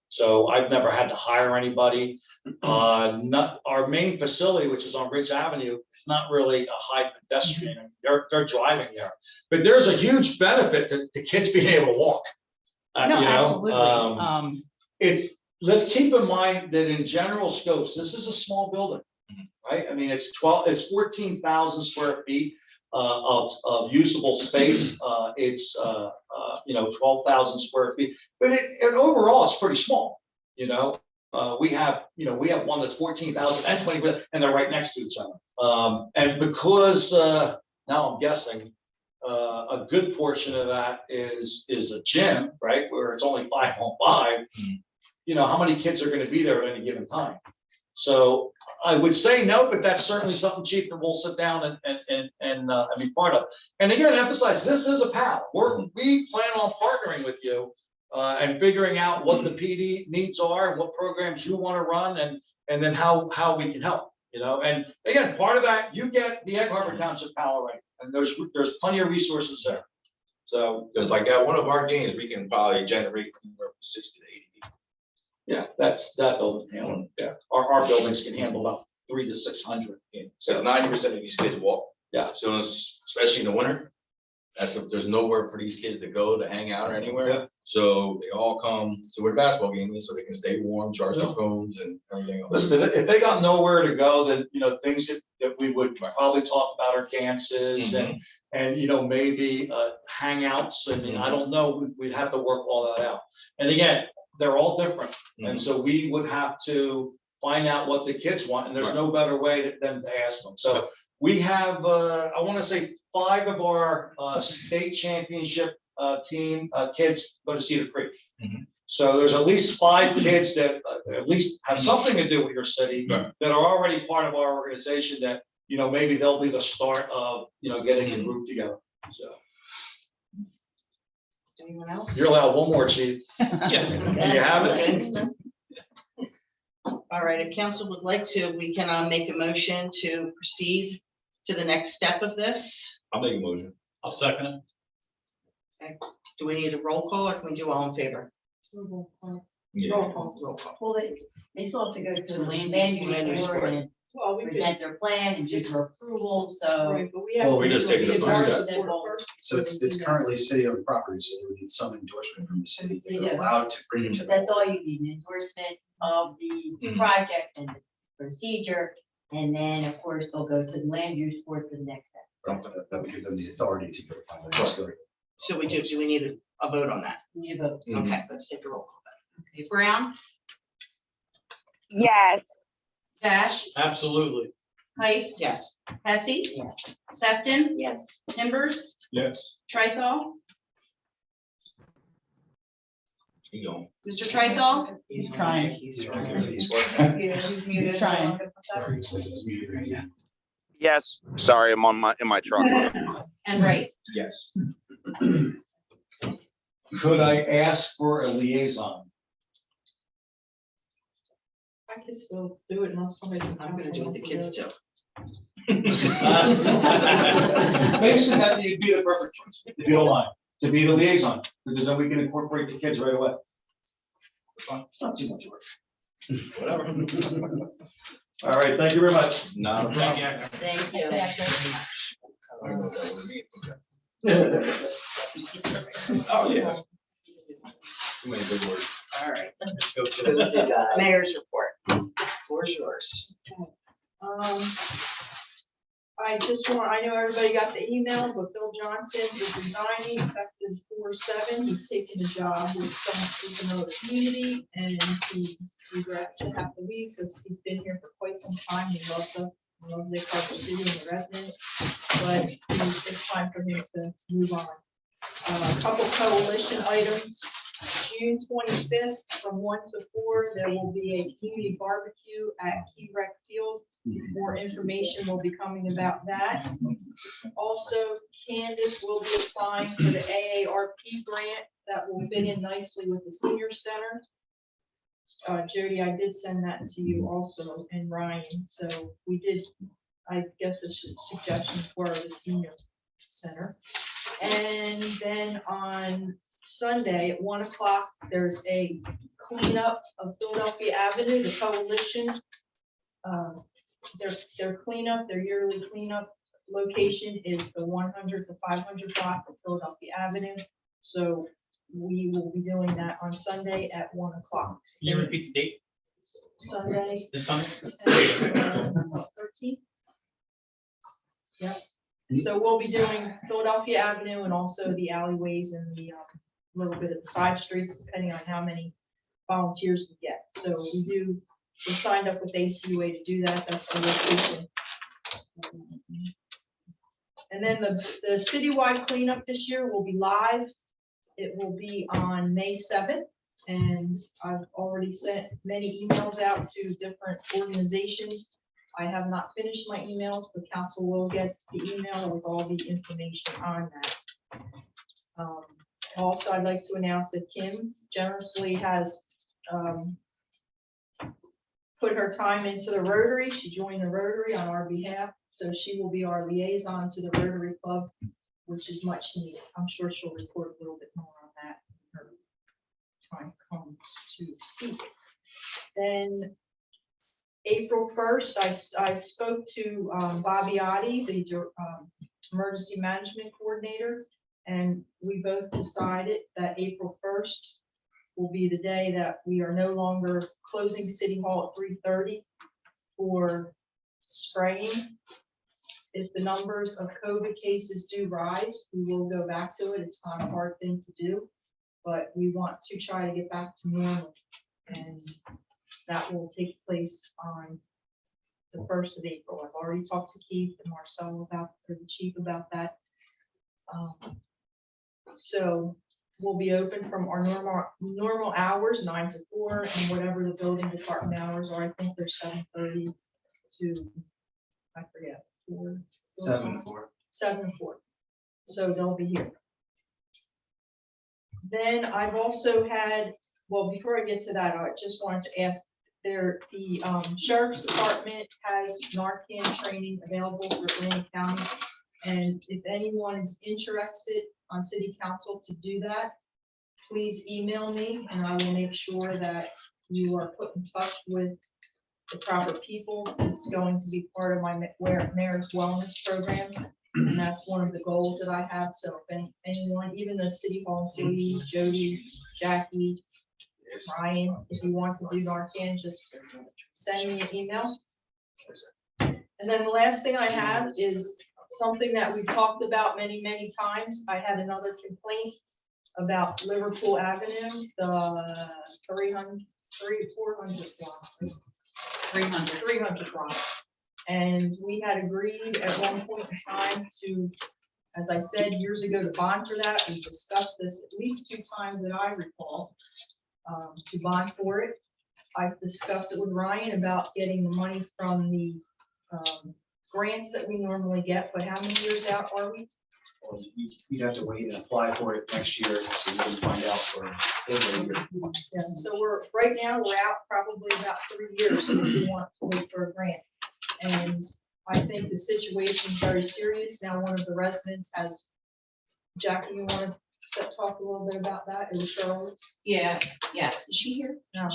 So I've never had to hire anybody. Not, our main facility, which is on Ridge Avenue, it's not really a high pedestrian. They're driving there. But there's a huge benefit to kids being able to walk. No, You know, absolutely. let's keep in mind that in general scopes, this is a small building, right? I mean, it's 14,000 square feet of usable space. It's 12,000 square feet, but it overall it's pretty small. We have one that's 14,000 and 20, and they're right next to each other. And because now I'm guessing a good portion of that is a gym, right, where it's only 5-on-5. How many kids are going to be there at any given time? So I would say no, but that's certainly something, Chief, that we'll sit down and be part of. And again, emphasize, this is a PAL. We plan on partnering with you and figuring out what the PD needs are and what programs you want to run, and then how we can help. And again, part of that, you get the Egg Harbor Township PAL already, and there's plenty of resources there. So Just like at one of our games, we can probably generate anywhere from 60 to 80 people. yeah, that building handling. Yeah, our buildings can handle about 300 to 600. Because 90% of these kids walk. Yeah. So especially in the winter, there's nowhere for these kids to go to hang out or anywhere. Yeah. So they all come to where the basketball game is so they can stay warm, charge their phones and everything else. Listen, if they got nowhere to go, then things that we would probably talk about are dances and maybe hangouts, and I don't know, we'd have to work all that out. And again, they're all different, and so we would have to find out what the kids want, and there's no better way than to ask them. So we have I want to say 5 of our state championship team kids go to Cedar Creek. So there's at least 5 kids that at least have something to do with your city that are already part of our organization that, maybe they'll be the start of, getting a group together. So Anyone else? you're allowed one more, Chief. Do you have it? All right, if council would like to, we can make a motion to proceed to the next step of this. I'll make a motion. I'll second it. Do we need a roll call, or can we do all in favor? Roll call. Yeah. Roll call, roll call. Well, they still have to go to the land land use use board. board and Well, we could, present their plan and give their approval, so. right, but we have. Well, we just take it as endorse first the step. board first. So it's currently city-owned property, so we need some endorsement from the city They to do. allow it to bring it to. the That's all board. you need, an endorsement of the Mhm. project and the procedure. And then, of course, they'll go to the land use board for the next step. That would give them the authority to go find it. So do we need a vote on that? You vote. Okay, let's take a roll call then. Okay, Brown, Yes. Cash, Absolutely. Heist. Yes. Hesse, Yes. Sefton, Yes. Timbers, Yes. Trithol, You go. Mr. Trithol, He's trying. He's He's trying. Yes. Sorry, I'm in my truck. and Wright. Yes. Could I ask for a liaison? I can still do it unless somebody. I'm gonna do it with the kids too. Mason, that you'd be the perfect choice, if you don't mind, to be the liaison, because then we can incorporate the kids right away. It's not too much work. Whatever. All right, thank you very much. Not a problem. Thank you. Oh, yeah. Too many big words. All right, Let's go to the- mayor's report. Floor's yours. I know everybody got the email, but Bill Johnson is resigning effective 4/7. He's taking a job with another community, and he regrets to have to leave because he's been here for quite some time. He loves the culture city and the residents, but it's time for him to move on. A couple coalition items. June 25th from 1 to 4, there will be a community barbecue at Key Rec Field. More information will be coming about that. Also, Candace will be applying for the AARP grant that will fit in nicely with the senior center. Jody, I did send that to you also, and Ryan, so we did, I guess a suggestion for the senior center. And then on Sunday at 1 o'clock, there's a cleanup of Philadelphia Avenue, the coalition. Their cleanup, their yearly cleanup location is the 100 to 500 block of Philadelphia Avenue. So we will be doing that on Sunday at 1 o'clock. Can you repeat the date? Sunday, This Sunday? 13th. Yep. So we'll be doing Philadelphia Avenue and also the alleyways and the little bit of the side streets, depending on how many volunteers we get. So we signed up with ACUA to do that. That's our location. And then the citywide cleanup this year will be live. It will be on May 7th. And I've already sent many emails out to different organizations. I have not finished my emails, but council will get the email with all the information on that. Also, I'd like to announce that Kim generously has put her time into the Rotary. She joined the Rotary on our behalf, so she will be our liaison to the Rotary Club, which is much needed. I'm sure she'll report a little bit more on that when her time comes to speak. Then April 1st, I spoke to Bobby Oddie, the emergency management coordinator, and we both decided that April 1st will be the day that we are no longer closing City Hall at 3:30 for spraying. If the numbers of COVID cases do rise, we will go back to it. It's not a hard thing to do, but we want to try to get back to normal. And that will take place on the 1st of April. I've already talked to Keith and Marcel or the chief about that. So we'll be open from our normal hours, 9 to 4, and whatever the building department hours are. I think they're 7:30 to, I forget, 4. 7 to 4. 7 to 4. So they'll be here. Then I've also had, well, before I get to that, I just wanted to ask, the Sheriff's Department has Narcan training available for Atlantic County. And if anyone is interested on City Council to do that, please email me and I will make sure that you are put in touch with the proper people. It's going to be part of my Mayor's Wellness Program. And that's one of the goals that I have. So if anyone, even the City Hall employees, Jody, Jackie, Ryan, if you want to do Narcan, just send me an email. And then the last thing I have is something that we've talked about many, many times. I had another complaint about Liverpool Avenue, the 400 block. 300 block. And we had agreed at one point in time to, as I said years ago, to bond for that. We discussed this at least 2 times that I recall, to bond for it. I've discussed it with Ryan about getting the money from the grants that we normally get, but how many years out are we? Well, you'd have to wait and apply for it next year, so you can find out for over a year. Yeah, so right now we're out probably about 3 years if we want to wait for a grant. And I think the situation is very serious. Now, one of the residents has, Jackie, you want to talk a little bit about that? It was Charlotte. Yeah, yes. Is she here? No.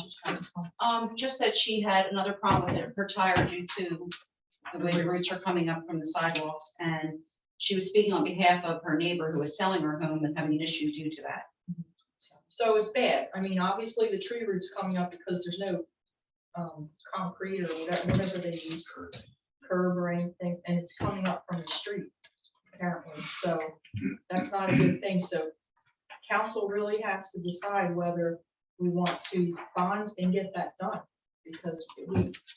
Just that she had another problem with her tire due to the way the roots are coming up from the sidewalks. And she was speaking on behalf of her neighbor who was selling her home and having an issue due to that. So it's bad. I mean, obviously the tree roots coming up because there's no concrete or whatever they use, curb or anything, and it's coming up from the street apparently. So that's not a good thing. So council really has to decide whether we want to bond and get that done, because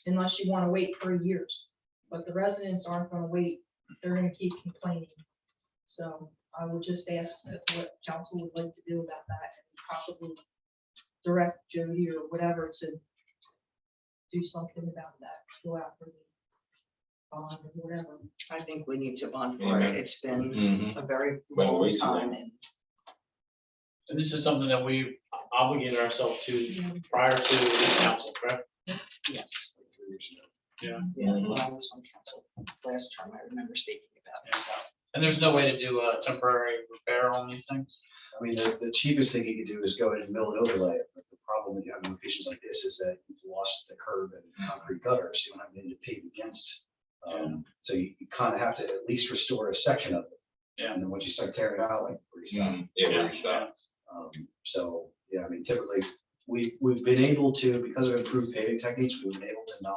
unless you want to wait 3 years, but the residents aren't going to wait. They're going to keep complaining. So I would just ask what council would like to do about that, and possibly direct Jody or whatever to do something about that, go out for the bond or whatever. I think we need to bond for it. It's been Mhm. a very Well, long way too time. long. And this is something that we obligated ourselves to prior to the council, correct? Yes. Yeah. Yeah, when I was on council last term, I remember speaking about it. So And there's no way to do a temporary repair on these things? I mean, the cheapest thing you could do is go ahead and mill and overlay it, but the problem that you have in locations like this is that you've lost the curb and concrete gutter, so you don't have anything to pave against. So you kind of have to at least restore a section of it. Yeah. And then once you start tearing it out, like, where you stop. So, yeah, I mean, typically, we've been able to, because of improved paving techniques, we've been able to not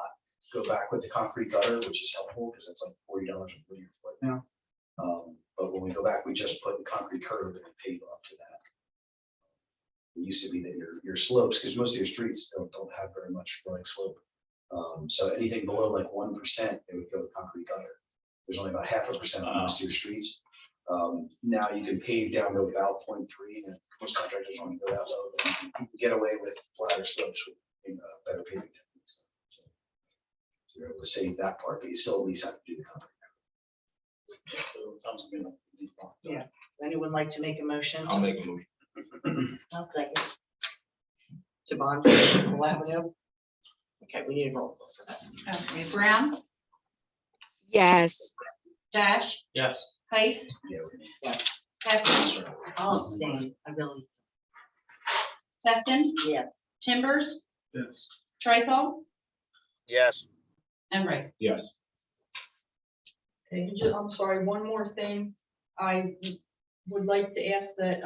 go back with the concrete gutter, which is helpful, because it's like $40 a linear foot now. But when we go back, we just put the concrete curb and pave up to that. It used to be that your slopes, because most of your streets don't have very much running slope. So anything below like 1%, they would go with concrete gutter. There's only about 0.5% on most of your streets. Now you can pave down to about 0.3, and most contractors only go that low. But you can get away with flatter slopes with better paving techniques. So you're able to save that part, but you still at least have to do the concrete. So it sounds good. Yeah. Anyone like to make a motion? I'll make a motion. I'll second. To bond Liverpool Avenue? Okay, we need a roll call for that. Okay, Brown, Yes. Dash, Yes. Heist, Yes. Hess, I'll abstain, I really, Sefton, yes. Timbers, Yes. Trifle, Yes. and Ray. Yes. Okay, I'm sorry, one more thing. I would like to ask that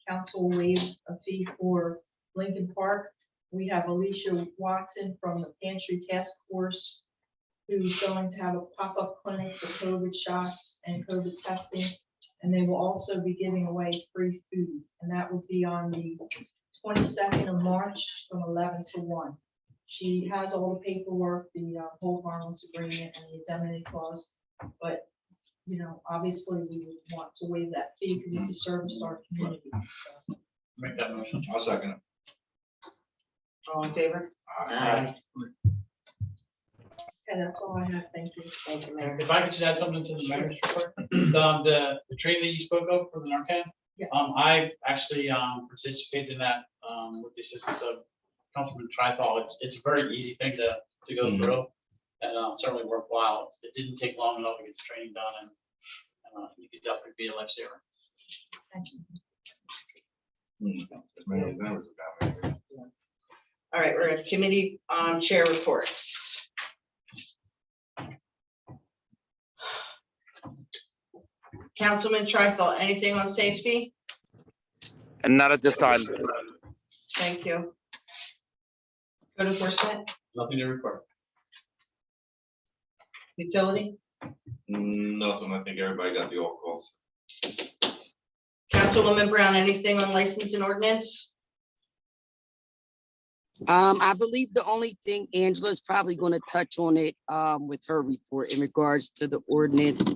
council waive a fee for Lincoln Park. We have Alicia Watson from the Pantry Task Force who's going to have a pop-up clinic for COVID shots and COVID testing. And they will also be giving away free food. And that will be on the 22nd of March from 11 to 1. She has all the paperwork, the hold harmless agreement and the indemnity clause. But, you know, obviously we would want to waive that fee because it's a service to our community. So, Make that motion. I'll second it. All in favor? Aye. okay, that's all I have. Thank you. Thank you, Mayor. If I could just add something to the mayor's report, the training that you spoke of for the Narcan, Yes. I actually participated in that with the assistance of Councilman Trithol. It's a very easy thing to go through, and certainly worthwhile. It didn't take long enough to get the training done, and you could definitely be a lifesaver. Thank you. All right, we're at committee chair reports. Councilman Trifle, anything on safety? And not at this time. Thank you. Code enforcement, Nothing to report. utility, Nothing, I think everybody got the all calls. Councilwoman Brown, anything on license and ordinance? I believe the only thing Angela's probably going to touch on it with her report in regards to the ordinance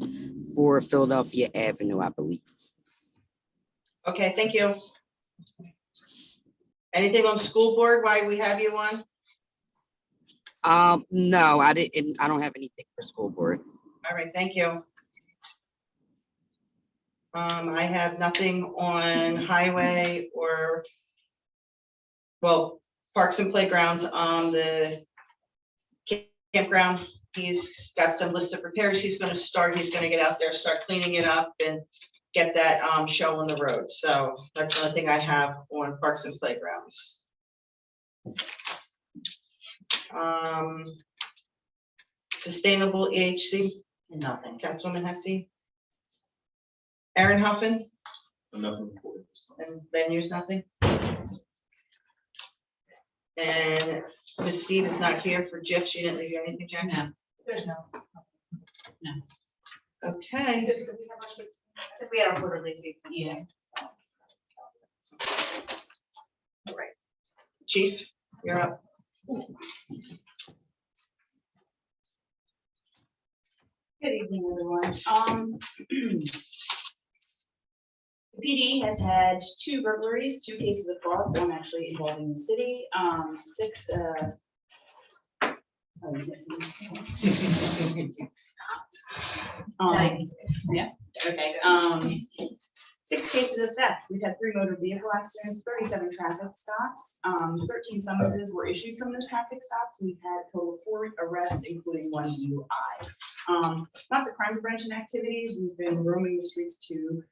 for Philadelphia Avenue, I believe. Okay, thank you. Anything on school board, why we have you on? No, I didn't. I don't have anything for school board. All right, thank you. I have nothing on highway or, well, parks and playgrounds. The campground, he's got some list of repairs he's gonna start. He's gonna get out there, start cleaning it up and get that show on the road. So that's the only thing I have on parks and playgrounds. Sustainable EHC, Nothing. Councilwoman Hesse. Aaron Huffin, Nothing reported. and then use nothing. And Ms. Steve is not here for Jeff. She didn't leave you anything, Jack? No. There's no. Okay. If we had a quarterly fee. Yeah. All right. Chief, you're up. Good evening, everyone. The PD has had 2 burglaries, 2 cases of fraud, one actually involving the city, 6, yeah, okay, 6 cases of theft. We've had 3 motor vehicle accidents, 37 traffic stops, 13 summonses were issued from those traffic stops. We've had a total of 4 arrests, including 1 DUI. Lots of crime prevention activities. We've been roaming the streets to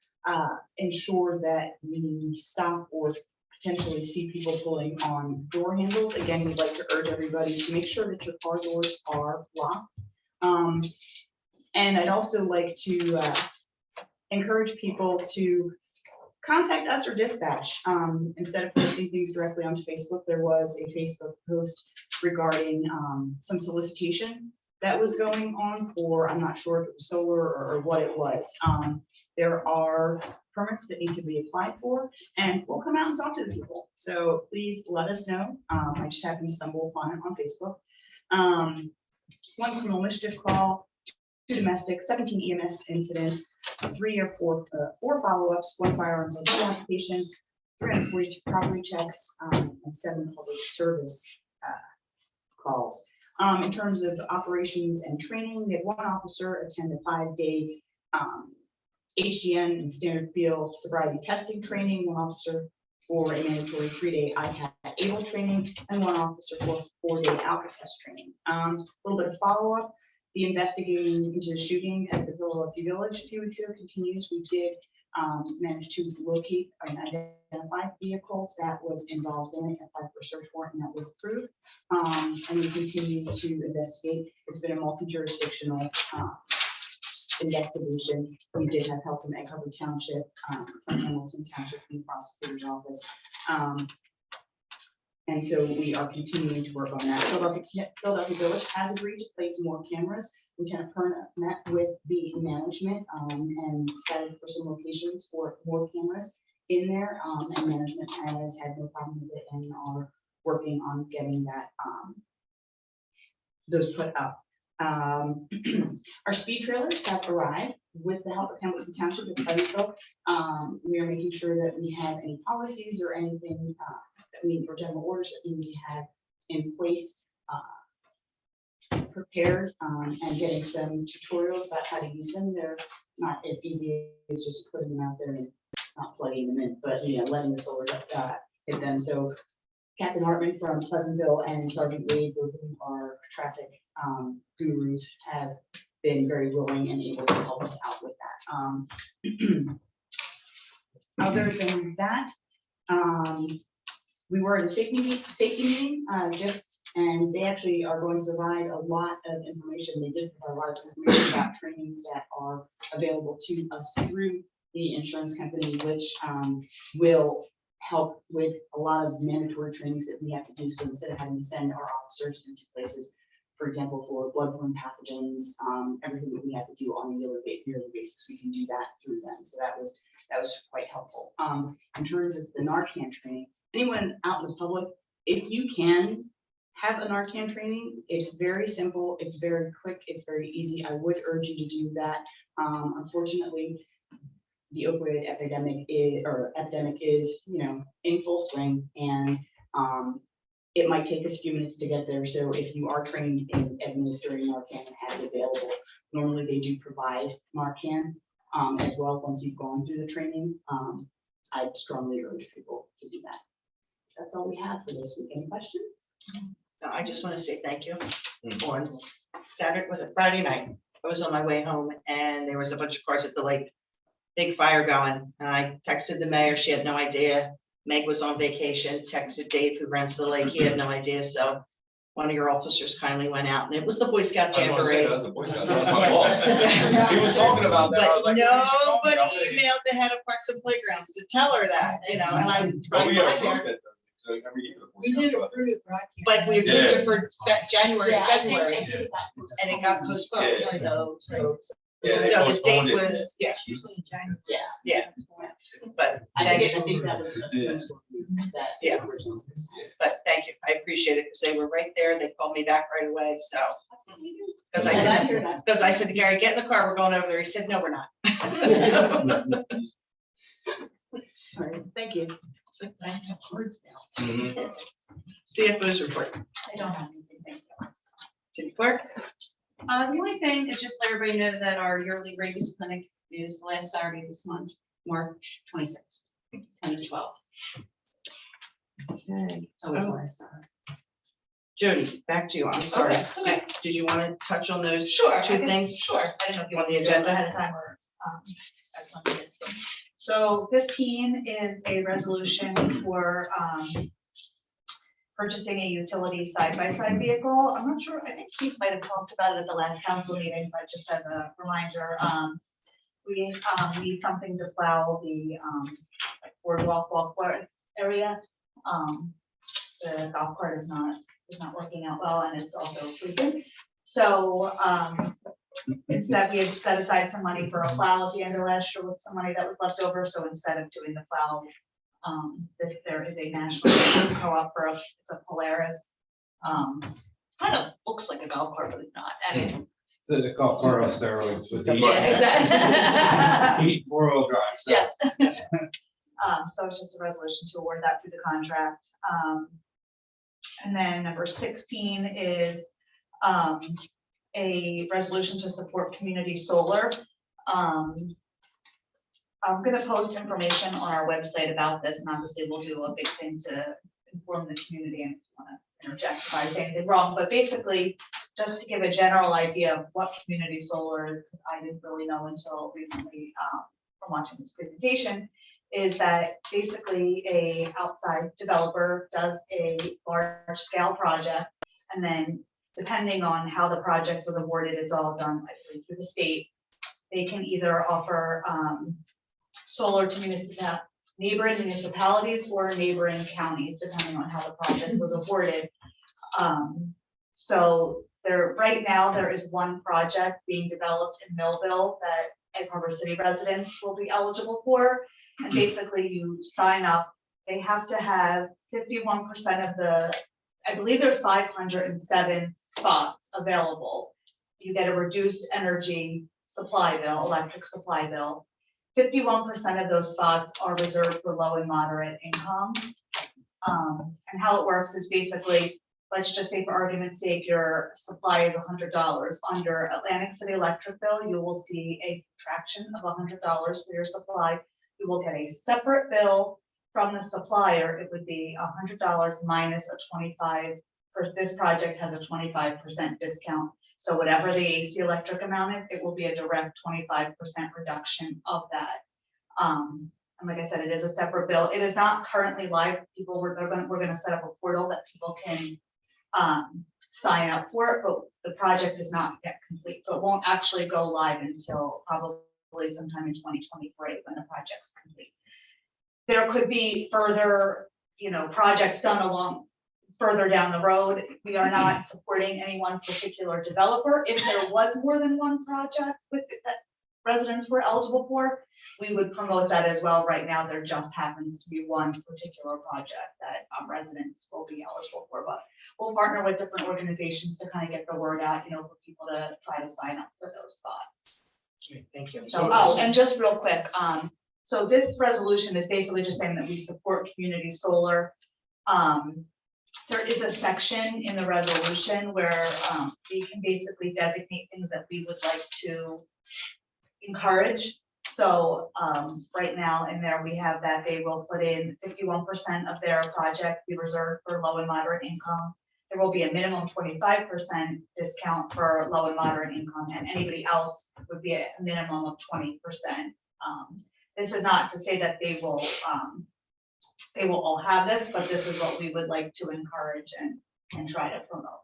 ensure that we stop or potentially see people pulling on door handles. Again, we'd like to urge everybody to make sure that your car doors are locked. And I'd also like to encourage people to contact us or dispatch. Instead of posting things directly onto Facebook, there was a Facebook post regarding some solicitation that was going on for, I'm not sure if it was solar or what it was. There are permits that need to be applied for, and we'll come out and talk to the people. So please let us know. I just happened to stumble upon it on Facebook. 1 criminal mischief call, 2 domestic, 17 EMS incidents, 4 follow-ups, 1 firearms application, 342 property checks, and 7 public service calls. In terms of operations and training, we had 1 officer attend a 5-day HDN and standard field sobriety testing training, 1 officer for a mandatory 3-day ICAT ABLE training, and 1 officer for 4-day alpha test training. A little bit of follow-up. The investigating into the shooting at the Philadelphia Village a few weeks ago continues. We did manage to locate an identified vehicle that was involved in it, applied for a search warrant, and that was approved. And we continue to investigate. It's been a multi-jurisdictional investigation. We did have help from Egg Harbor Township, from Hamilton Township, from the prosecutor's office. And so we are continuing to work on that. Philadelphia Village has agreed to place more cameras. Lieutenant Kern met with the management and decided for some locations for more cameras in there. And management has had no problem with it and are working on getting that those put up. Our speed trailers have arrived with the help of Hamilton Township and Pleasantville. We are making sure that we have any policies or anything that we need for general orders that we need to have in place, prepared, and getting some tutorials about how to use them. They're not as easy as just putting them out there and not plugging them in, but letting the solar hit them. So Captain Hartman from Pleasantville and Sergeant Wade, both of them are traffic gurus, have been very willing and able to help us out with that. Other than that, we were in a safety meeting, Jeff, and they actually are going to provide a lot of information. They did provide a lot of information about trainings that are available to us through the insurance company, which will help with a lot of mandatory trainings that we have to do. So instead of having to send our officers into places, for example, for bloodborne pathogens, everything that we have to do on a yearly basis, we can do that through them. So that was quite helpful. In terms of the Narcan training, anyone out in the public, if you can have a Narcan training, it's very simple, it's very quick, it's very easy. I would urge you to do that. Unfortunately, the opioid epidemic is in full swing, and it might take us a few minutes to get there. So if you are trained in administering Narcan and have it available, normally they do provide Narcan as well once you've gone through the training. I'd strongly urge people to do that. That's all we have for this week. Any questions? I just want to say thank you. On Saturday, was it Friday night? I was on my way home and there was a bunch of cars at the lake. Big fire going. And I texted the mayor. She had no idea. Meg was on vacation, texted Dave, who runs the lake. He had no idea. So one of your officers kindly went out, and it was the Boy Scout Jamboree. He was talking about that. I was But like, nobody emailed the head of Parks and Playgrounds to tell her that, and I But we tried have by there. approved it, so every year. We did approve it, right? But we approved it for January, Yeah, I think February, I think that and it got postponed. Yeah. So Yeah, they the postponed date it. was, yeah, It's usually in January. yeah. But I thank think you. that was that. Yeah. But thank you. I appreciate it because they were right there. They called me back right away. So. Because I said to Gary, get in the car. We're going over there. He said, no, we're not. All right, thank you. It's like I have cards now. CFO's report. I don't have anything. Thank you. City clerk. The only thing is just let everybody know that our yearly rabies clinic is the last Saturday of this month, March 26th, 10 to 12. Okay. So it's last Saturday. Jody, back to you. I'm sorry. Okay. Did you want to touch on those Sure. two I guess- things? Sure, I didn't know if you On wanted the to do it agenda? ahead of time or, at some point. So 15 is a resolution for, purchasing a utility side-by-side vehicle. I'm not sure, I think Keith might have talked about it at the last council meeting, but just as a reminder, we need something to plow the boardwalk walkway area. The golf cart is not working out well, and it's also freezing. So instead, we had set aside some money for a plow at the end of last year with some money that was left over. So instead of doing the plow, there is a national co-op for it's a Polaris. Kind of looks like a golf cart, but it's not. I mean, So the golf cart on steroids with the yeah, exactly. heat 4-wheel drive. So. Yeah. So it's just a resolution to award that through the contract. And then number 16 is a resolution to support community solar. I'm gonna post information on our website about this, and obviously we'll do a big thing to inform the community, and if you wanna interject if I say anything wrong, but basically, just to give a general idea of what community solar is, 'cause I didn't really know until recently, from watching this presentation, is that basically a outside developer does a large scale project, and then depending on how the project was awarded, it's all done, I believe, through the state. They can either offer solar to neighboring municipalities or neighboring counties, depending on how the project was awarded. So right now, there is one project being developed in Millville that Egg Harbor City residents will be eligible for. And basically you sign up, they have to have 51% of I believe there's 507 spots available. You get a reduced energy supply bill, electric supply bill. 51% of those spots are reserved for low and moderate income. And how it works is basically, let's just say for argument's sake, your supply is $100. Under Atlantic City electric bill, you will see a subtraction of $100 for your supply. You will get a separate bill from the supplier. It would be $100 minus a 25, this project has a 25% discount. So whatever the AC electric amount is, it will be a direct 25% reduction of that. And like I said, it is a separate bill. It is not currently live. We're gonna set up a portal that people can sign up for it, but the project is not yet complete. So it won't actually go live until probably sometime in 2023 when the project's complete. There could be further, projects done further down the road. We are not supporting any one particular developer. If there was more than one project that residents were eligible for, we would promote that as well. Right now, there just happens to be one particular project that residents will be eligible for, but we'll partner with different organizations to kind of get the word out, for people to try to sign up for those spots. Okay, thank you. So, and just real quick, so this resolution is basically just saying that we support community solar. There is a section in the resolution where we can basically designate things that we would like to encourage. So right now in there, we have that they will put in 51% of their project be reserved for low and moderate income. There will be a minimum 25% discount for low and moderate income, and anybody else would be a minimum of 20%. This is not to say that they will all have this, but this is what we would like to encourage and try to promote.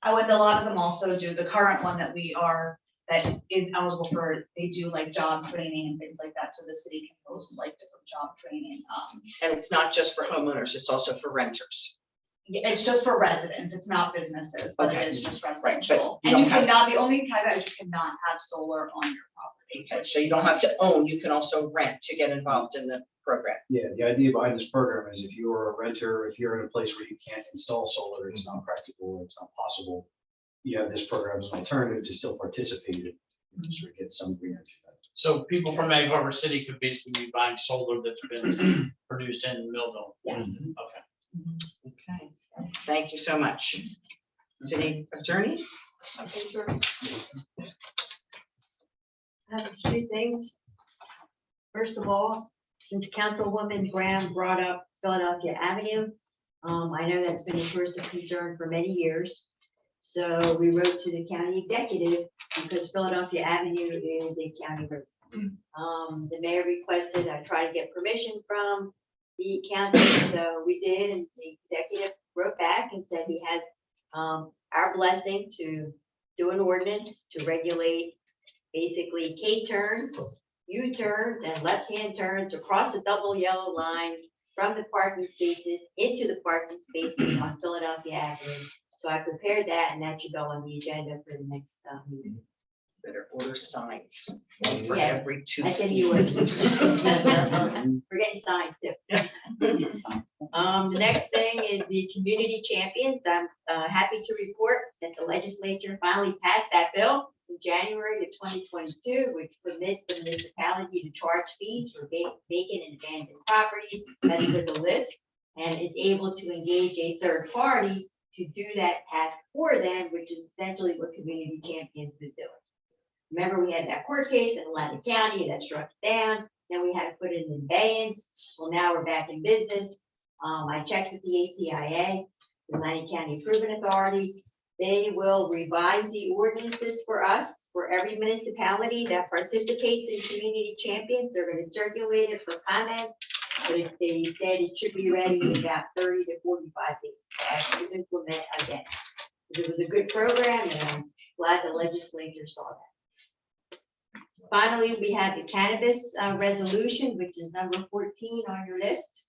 Oh, and a lot of them also do, the current one that is eligible for, they do like job training and things like that, so the city can post like different job training. And it's not just for homeowners, it's also for renters. Yeah, it's just for residents, it's not businesses, but Okay. it is just Right, residential. but And you you don't have- cannot, the only caveat is you cannot have solar on your property. Okay, so you don't have to own, you can also rent to get involved in the program. Yeah, the idea behind this program is if you're a renter, if you're in a place where you can't install solar, it's not practical, it's not possible. You have this program as an alternative to still participate in, so we get some green energy. So people from Egg Harbor City could basically be buying solar that's been produced in Millville. Yes. Okay. Okay, thank you so much. City attorney? Okay, sure. I have a few things. First of all, since Councilwoman Graham brought up Philadelphia Avenue, I know that's been a source of concern for many years. So we wrote to the county executive because Philadelphia Avenue is a county road. The mayor requested I try to get permission from the county, so we did, and the executive wrote back and said he has our blessing to do an ordinance to regulate basically K-turns, U-turns, and left-hand turns across the double yellow lines from the parking spaces into the parking spaces on Philadelphia Avenue. So I prepared that, and that should go on the agenda for the next meeting. Better order signs, one for Yes, every two. I said you would. We're getting signed too. The next thing is the community champions. I'm happy to report that the legislature finally passed that bill in January of 2022, which permits the municipality to charge fees for vacant and abandoned properties as per the list, and is able to engage a third party to do that task for them, which is essentially what community champions was doing. Remember, we had that court case in Atlantic County that struck it down. Then we had to put it in abeyance. Well, now we're back in business. I checked with the ACIA, the Atlantic County Improvement Authority. They will revise the ordinances for us, for every municipality that participates in community champions. They're going to circulate it for comment, but they said it should be ready in about 30 to 45 days to actually implement again. It was a good program, and I'm glad the legislature saw that. Finally, we have the Cannabis Resolution, which is number 14 on your list.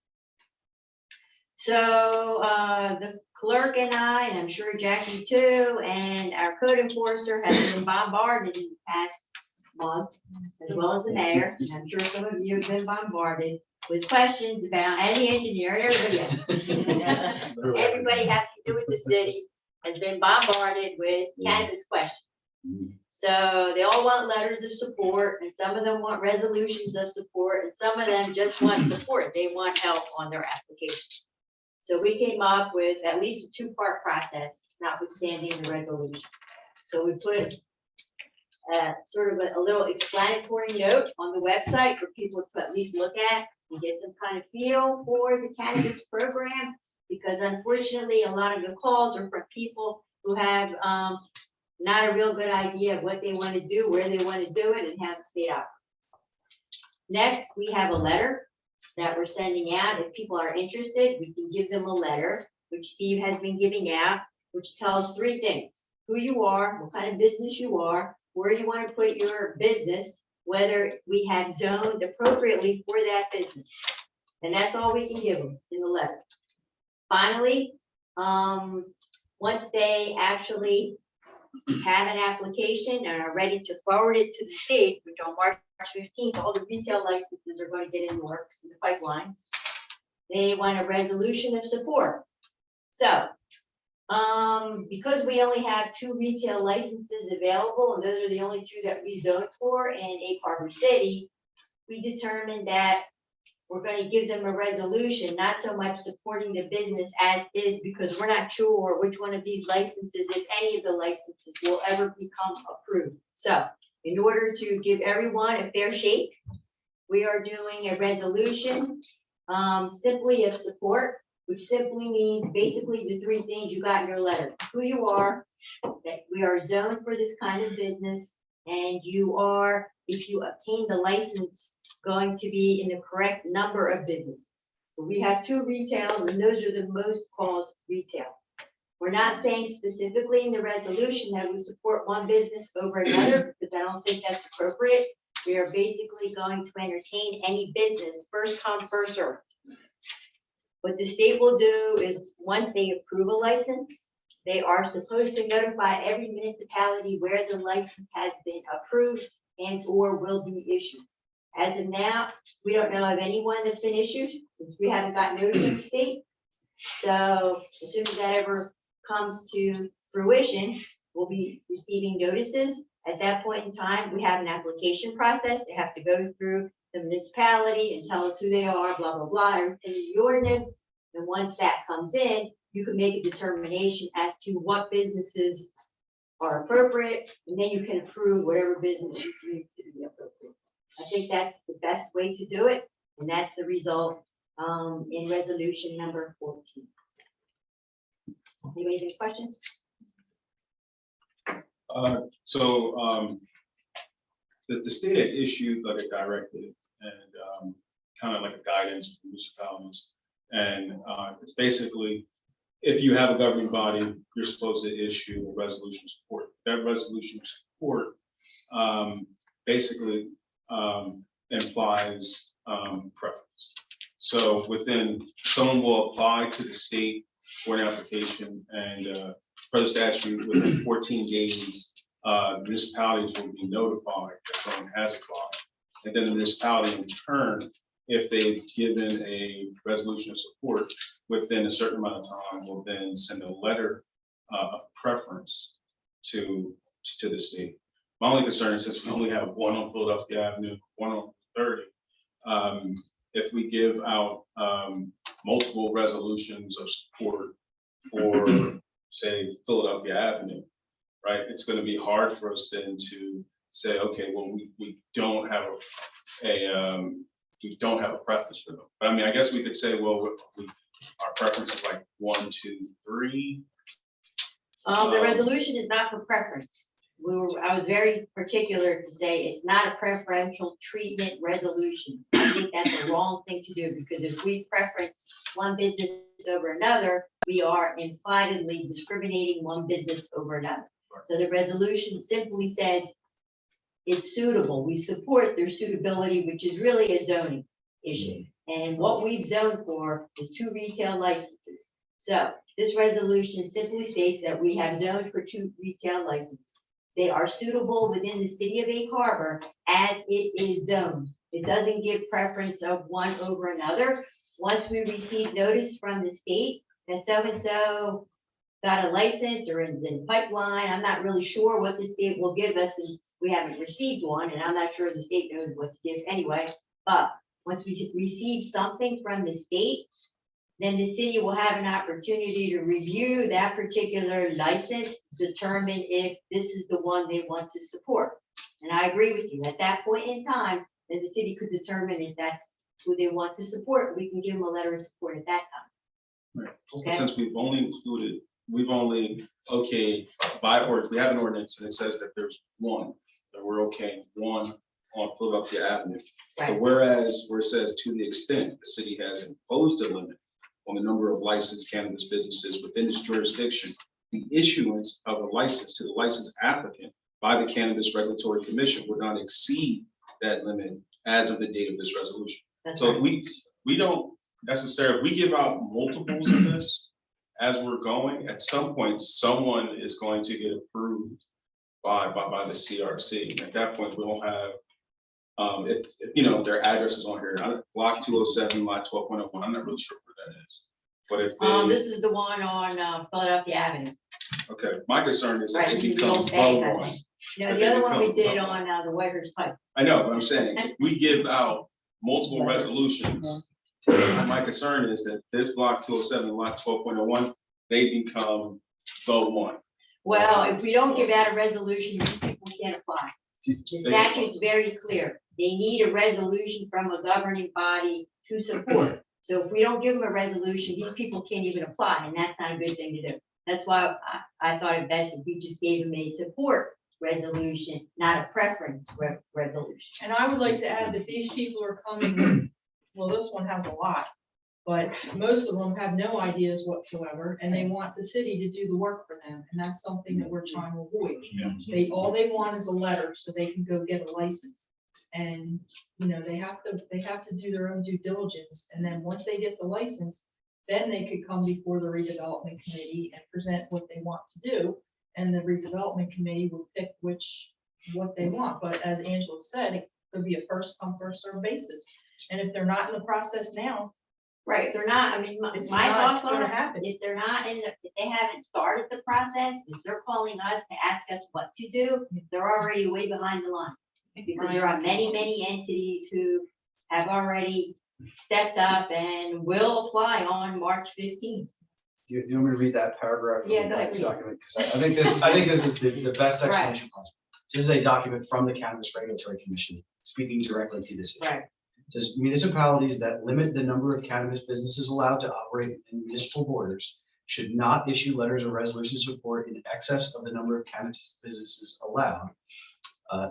So the clerk and I, and I'm sure Jackie too, and our code enforcer has been bombarded in the past month, as well as the mayor. And I'm sure some of you have been bombarded with questions about any engineer and everybody else. Everybody having to do with the city has been bombarded with cannabis questions. So they all want letters of support, and some of them want resolutions of support, and some of them just want support. They want help on their application. So we came up with at least a two-part process, notwithstanding the resolution. So we put sort of a little explanatory note on the website for people to at least look at and get some kind of feel for the cannabis program, because unfortunately, a lot of the calls are from people who have not a real good idea of what they want to do, where they want to do it, and how the state operates. Next, we have a letter that we're sending out. If people are interested, we can give them a letter, which Steve has been giving out, which tells three things: who you are, what kind of business you are, where you want to put your business, whether we have zoned appropriately for that business. And that's all we can give them in the letter. Finally, once they actually have an application and are ready to forward it to the state, which on March 15th, all the retail licenses are going to get in the works in the pipelines. They want a resolution of support. So, because we only have 2 retail licenses available, and those are the only 2 that we zoned for in Egg Harbor City, we determined that we're going to give them a resolution, not so much supporting the business as is, because we're not sure which one of these licenses, if any of the licenses, will ever become approved. So in order to give everyone a fair shake, we are doing a resolution simply of support, which simply means basically the 3 things you got in your letter: who you are, that we are zoned for this kind of business, and you are, if you obtain the license, going to be in the correct number of businesses. So we have 2 retail, and those are the most called retail. We're not saying specifically in the resolution that we support one business over another, because I don't think that's appropriate. We are basically going to entertain any business, first come, first served. What the state will do is, once they approve a license, they are supposed to notify every municipality where the license has been approved and or will be issued. As of now, we don't know of anyone that's been issued, since we haven't gotten notice from the state. So as soon as that ever comes to fruition, we'll be receiving notices. At that point in time, we have an application process. They have to go through the municipality and tell us who they are, blah, blah, blah, everything in the ordinance. And once that comes in, you can make a determination as to what businesses are appropriate, and then you can approve whatever business you deem to be appropriate. I think that's the best way to do it, and that's the result in resolution number 14. Anybody have any questions? The state had issued like a directive and kind of like a guidance for municipalities. And it's basically, if you have a governing body, you're supposed to issue a resolution of support. That resolution of support basically implies preference. So within, someone will apply to the state for an application, and per the statute, within 14 days, municipalities will be notified that someone has applied. And then the municipality in turn, if they've given a resolution of support within a certain amount of time, will then send a letter of preference to the state. My only concern is, since we only have one on Philadelphia Avenue, one on 30, if we give out multiple resolutions of support for, say, Philadelphia Avenue, right? It's going to be hard for us then to say, okay, well, we don't have a preference for them. But I mean, I guess we could say, well, our preference is like 1, 2, 3. The resolution is not for preference. I was very particular to say it's not a preferential treatment resolution. I think that's the wrong thing to do, because if we preference one business over another, we are impliedly discriminating one business over another. So the resolution simply says it's suitable. We support their suitability, which is really a zoning issue. And what we've zoned for is 2 retail licenses. So this resolution simply states that we have zoned for 2 retail licenses. They are suitable within the city of Egg Harbor as it is zoned. It doesn't give preference of one over another. Once we receive notice from the state that so-and-so got a license or in the pipeline, I'm not really sure what the state will give us, since we haven't received one, and I'm not sure the state knows what to give anyway. But once we receive something from the state, then the city will have an opportunity to review that particular license, determine if this is the one they want to support. And I agree with you, at that point in time, then the city could determine if that's who they want to support. We can give them a letter of support at that time. Right. Okay. But since we've only okay, by ordinance, we have an ordinance and it says that there's one, that we're okay, one on Philadelphia Avenue. Right. But whereas where it says, to the extent the city has imposed a limit on the number of licensed cannabis businesses within its jurisdiction, the issuance of a license to the licensed applicant by the Cannabis Regulatory Commission would not exceed that limit as of the date of this resolution. That's So right. we don't necessarily, we give out multiples of this as we're going. At some point, someone is going to get approved by the CRC. At that point, we'll have, if you know, their address is on here, block 207, lot 12.01. I'm not really sure where that is. But if they, This is the one on Philadelphia Avenue. okay, my concern is that Right, they this is the become old bank, vote I one. think. No, If the they other one we become did vote on the Whitehurst Pike. I know, but I'm saying, if we give out multiple resolutions, my concern is that this block 207, lot 12.01, they become vote one. Well, if we don't give out a resolution, these people can't apply. The statute's very clear. They need a resolution from a governing body to support. So if we don't give them a resolution, these people can't even apply, and that's not a good thing to do. That's why I thought it best if we just gave them a support resolution, not a preference resolution. And I would like to add that these people are coming, well, this one has a lot, but most of them have no ideas whatsoever, and they want the city to do the work for them, and that's something that we're trying to avoid. All they want is a letter so they can go get a license. And, you know, they have to do their own due diligence, and then once they get the license, then they could come before the redevelopment committee and present what they want to do. And the redevelopment committee will pick what they want. But as Angela said, it could be a first come, first served basis. And if they're not in the process now, Right, if they're not, I mean, my it's thoughts not gonna are, happen. if they're not if they haven't started the process, if they're calling us to ask us what to do, they're already way behind the line. Because there are many, many entities who have already stepped up and will apply on March 15th. Do you want me to read that paragraph? from Yeah, the go ahead, text read. document? 'Cause I think this is the best Right. explanation possible. This is a document from the Cannabis Regulatory Commission, speaking directly to this issue. Right. It says municipalities that limit the number of cannabis businesses allowed to operate in municipal borders should not issue letters or resolutions of support in excess of the number of cannabis businesses allowed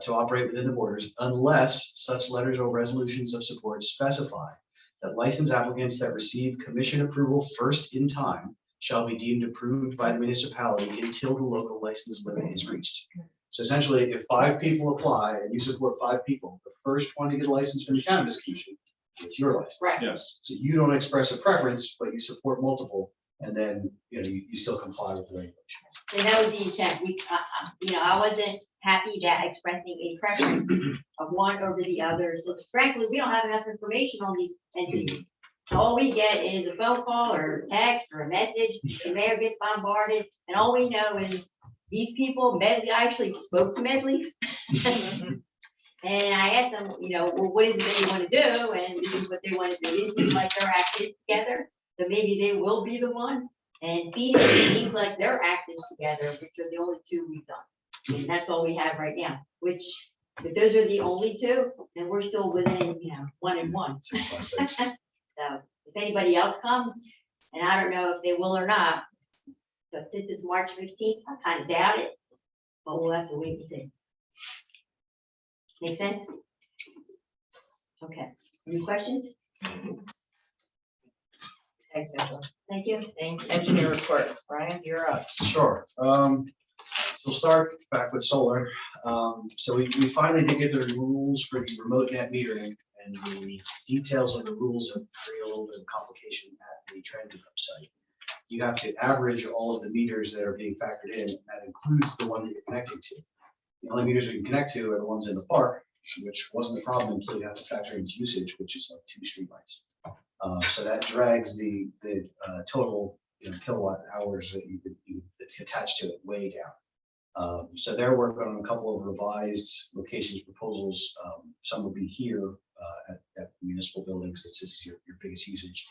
to operate within the borders unless such letters or resolutions of support specify that license applicants that receive commission approval first in time shall be deemed approved by the municipality until the local license limit is reached. So essentially, if 5 people apply and you support 5 people, the first one to get a license from the Cannabis Commission, it's your license. Right. Yes. So you don't express a preference, but you support multiple, and then, you know, you still comply with the regulations. And that was the intent. I wasn't happy that expressing a preference of one over the other. So frankly, we don't have enough information on these entities. So all we get is a phone call or a text or a message. The mayor gets bombarded, and all we know is these people, Medley, I actually spoke to Medley. And I asked them, well, what is it that they want to do? And this is what they want to do. It seems like their act is together. So maybe they will be the one. And Phoenix seems like their act is together, which are the only 2 we've done. And that's all we have right now, which if those are the only 2, then we're still within, 1 and 1. So if anybody else comes, and I don't know if they will or not, but since it's March 15th, I kind of doubt it, but we'll have to wait and see. Make sense? Okay, any questions? Thanks, Angela. Thank you. Engineer report, Brian, you're up. Sure. So we'll start back with solar. So we finally did get the rules for the remote net metering, and the details of the rules have created a little bit of complication at the transit website. You have to average all of the meters that are being factored in. That includes the one that you're connecting to. The only meters we can connect to are the ones in the park, which wasn't a problem until you have to factor in usage, which is like 2 streetlights. So that drags the total kilowatt hours that that's attached to it way down. So they're working on a couple of revised locations proposals. Some will be here at municipal buildings. This is your biggest usage.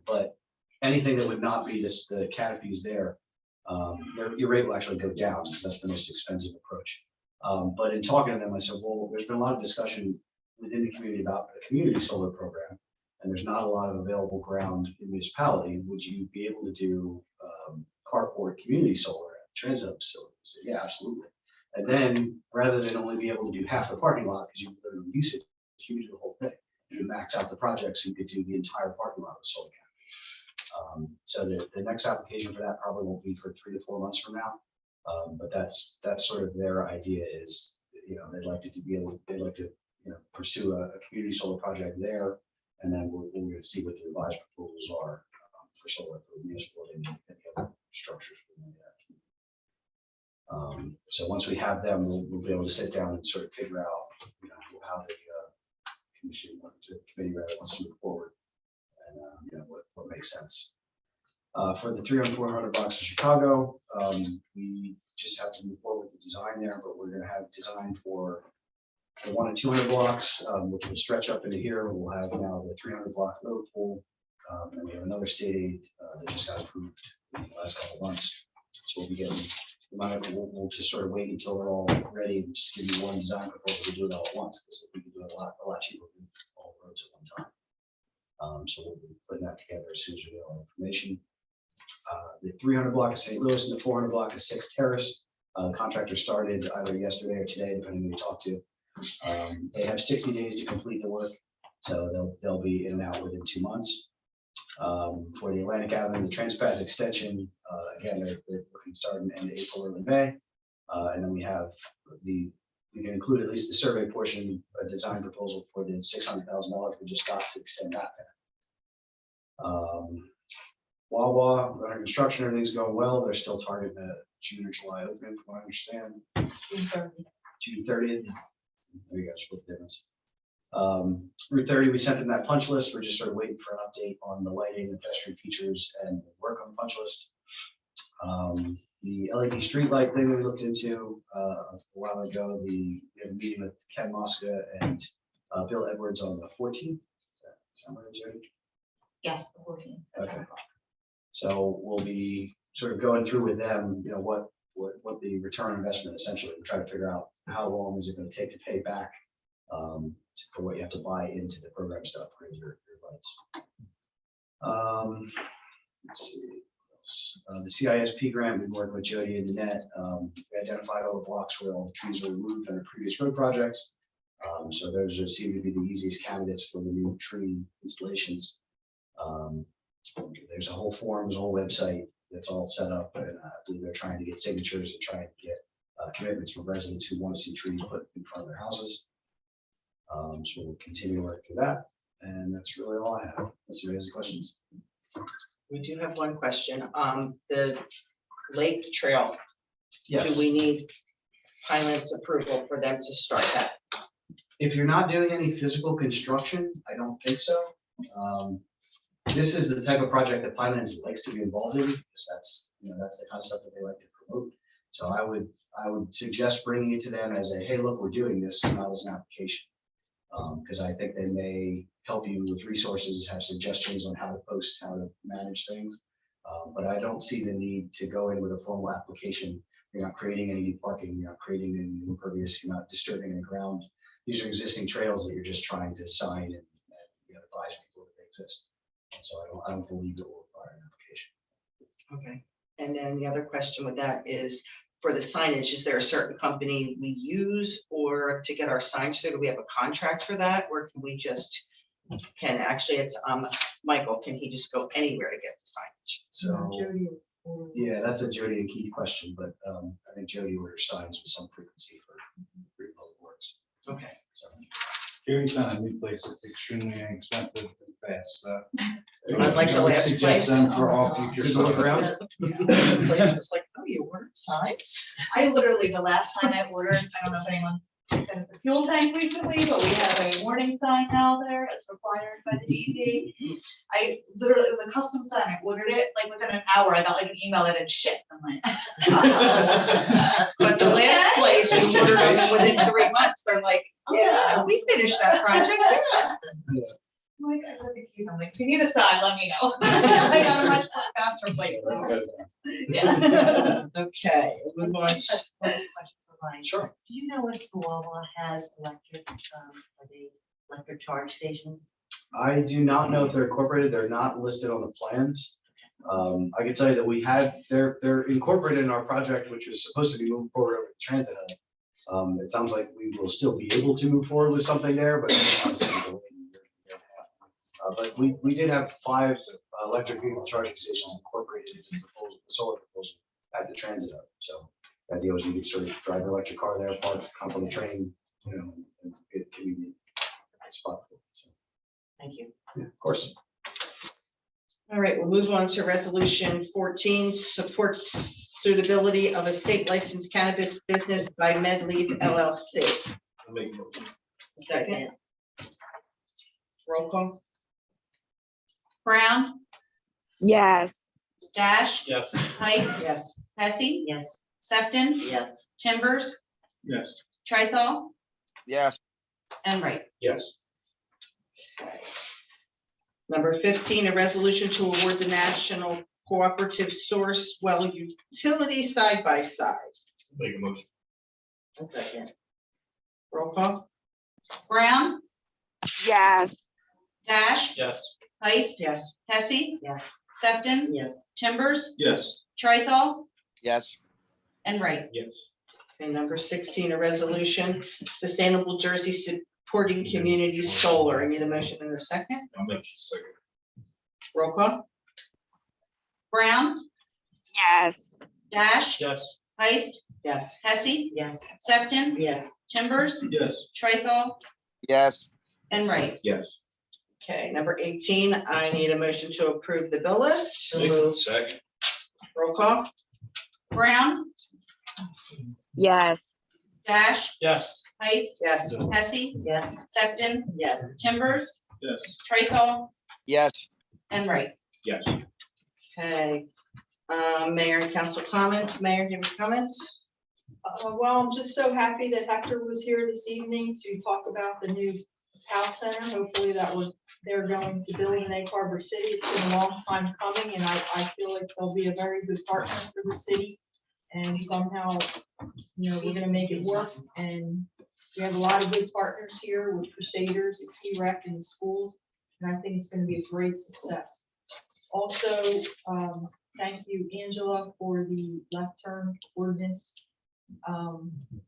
But anything that would not be the canopies there, your rate will actually go down. That's the most expensive approach. But in talking to them, I said, well, there's been a lot of discussion within the community about a community solar program, and there's not a lot of available ground in the municipality. Would you be able to do carport community solar at the transit facility? I said, yeah, absolutely. And then rather than only be able to do half the parking lot because you literally use it, you could do the whole thing. You max out the project so you could do the entire parking lot with solar canopy. So the next application for that probably won't be for 3 to 4 months from now. But that's sort of their idea is, they'd like to pursue a community solar project there. And then we're going to see what the revised proposals are for solar for municipal and any other structures. So once we have them, we'll be able to sit down and sort of figure out how the committee wants to move forward and what makes sense. For the 300 400 blocks of Chicago, we just have to move forward with the design there, but we're going to have design for the 100 and 200 blocks, which will stretch up into here. We'll have now the 300 block Liverpool, and we have another state aid that just got approved in the last couple of months. So we'll be getting, we'll just sort of wait until they're all ready and just give you one design proposal to do it all at once, because we can do it a lot cheaper than all the roads at one time. So we'll be putting that together as soon as we get all the information. The 300 block of St. Louis and the 400 block of 6th Terrace. Contractor started either yesterday or today, depending on who you talk to. They have 60 days to complete the work, so they'll be in and out within 2 months. For the Atlantic Avenue, the Transpath extension, again, they're looking to start in end of April, early May. And then we have you can include at least the survey portion, a design proposal for the $600,000 we just got to extend that. Wawa, under construction, everything's going well. They're still targeting a June or July opening, from what I understand. June 30th. There you go, split the difference. Route 30, we sent them that punch list. We're just sort of waiting for an update on the lighting, the pedestrian features, and work on the punch list. The LED street light thing that we looked into a while ago, we had a meeting with Ken Mosca and Bill Edwards on the 14th. Is that somewhere, Jody? Yes, the 14th. Okay. So we'll be sort of going through with them, what the return on investment essentially. We're trying to figure out how long is it going to take to pay back for what you have to buy into the program to upgrade your lights. Let's see. projects. The CISP grant, we worked with Jody and Nanette. We identified all the blocks where all the trees were removed under previous road projects. So those seem to be the easiest candidates for the new tree installations. There's a whole form, there's a whole website that's all set up, and I believe they're trying to get signatures and trying to get commitments from residents who want to see trees put in front of their houses. So we'll continue to work through that, and that's really all I have. Unless there are any questions. We do have one question. The lake trail, Yes. do we need Highlands approval for them to start that? If you're not doing any physical construction, I don't think so. This is the type of project that Pinelands likes to be involved in, because that's the kind of stuff that they like to promote. So I would suggest bringing it to them as a, hey, look, we're doing this, not as an application. Because I think they may help you with resources, have suggestions on how to post, how to manage things. But I don't see the need to go in with a formal application. You're not creating any new parking, you're not creating any new impervious, you're not disturbing any ground. These are existing trails that you're just trying to sign and advise people that they exist. And so I don't believe it will require an application. Okay. And then the other question with that is, for the signage, is there a certain company we use or to get our signs through? Do we have a contract for that? Or can we just, it's Michael, can he just go anywhere to get the signage? So Jody. yeah, that's a Jody and Keith question, but I think Jody orders signs with some frequency for public works. Okay. So Jerry's found a new place that's extremely inexpensive and fast, so. I'd like the last Suggest place. them for all future. Good to look stuff. around. The place was like, oh, you ordered signs? I literally, the last time I ordered, I don't know if anyone looked at the fuel tank recently, but we have a warning sign now there. It's required by the DEP. I literally, it was a custom sign. I ordered it, like within an hour, I got like an email that had shipped. I'm like. But the last place we ordered them within 3 months, they're like, yeah, we finished that project. I'm like, I love the keys. I'm like, if you need a sign, let me know. I got a much more faster place. Yeah. Okay, we'll move on. Question for Ryan. Sure. Do you know if Wawa has electric, electric charge stations? I do not know if they're incorporated. They're not listed on the plans. I can tell you that they're incorporated in our project, which is supposed to be moving forward over the transit hub. It sounds like we will still be able to move forward with something there, but but we did have 5 electric vehicle charging stations incorporated in the proposal, the solar proposal at the transit hub. So the idea was you could sort of drive an electric car there, park, come on the train, and get convenient spot for it. So, Thank you. yeah, of course. All right, we'll move on to resolution 14, support suitability of a state licensed cannabis business by Medley LLC. I'll make a motion. Second. Roll call. Brown, Yes. Dash, Yes. Heiss, Yes. Hesse, Yes. Sefton, Yes. Timbers, Yes. Trithol, Yes. and Wright. Yes. Number 15, a resolution to award the National Cooperative Source Well Utility side by side. Make a motion. Second. Roll call. Brown, Yes. Dash, Yes. Heiss, Yes. Hesse, Yes. Sefton, Yes. Timbers, Yes. Trithol, Yes. and Wright. Yes. And number 16, a resolution, Sustainable Jersey Supporting Community Solar. I need a motion in a second. I'll make a second. Roll call. Brown, Yes. Dash, Yes. Heiss, Yes. Hesse, Yes. Sefton, Yes. Timbers, Yes. Trithol, Yes. and Wright. Yes. Okay, number 18, I need a motion to approve the bill list. Second. Roll call. Brown, Yes. Dash, Yes. Heiss, Yes. Hesse, Yes. Sefton, Yes. Timbers, Yes. Trithol, Yes. and Wright. Yes. Okay. Mayor and council comments. Mayor, do you have comments? Well, I'm just so happy that Hector was here this evening to talk about the new Cal Center. Hopefully they're going to build in Egg Harbor City. It's been a long time coming, and I feel like they'll be a very good partner for the city. And somehow, we're gonna make it work. And we have a lot of good partners here with Crusaders, and P-Rec, and the schools. And I think it's gonna be a great success. Also, thank you, Angela, for the left turn ordinance.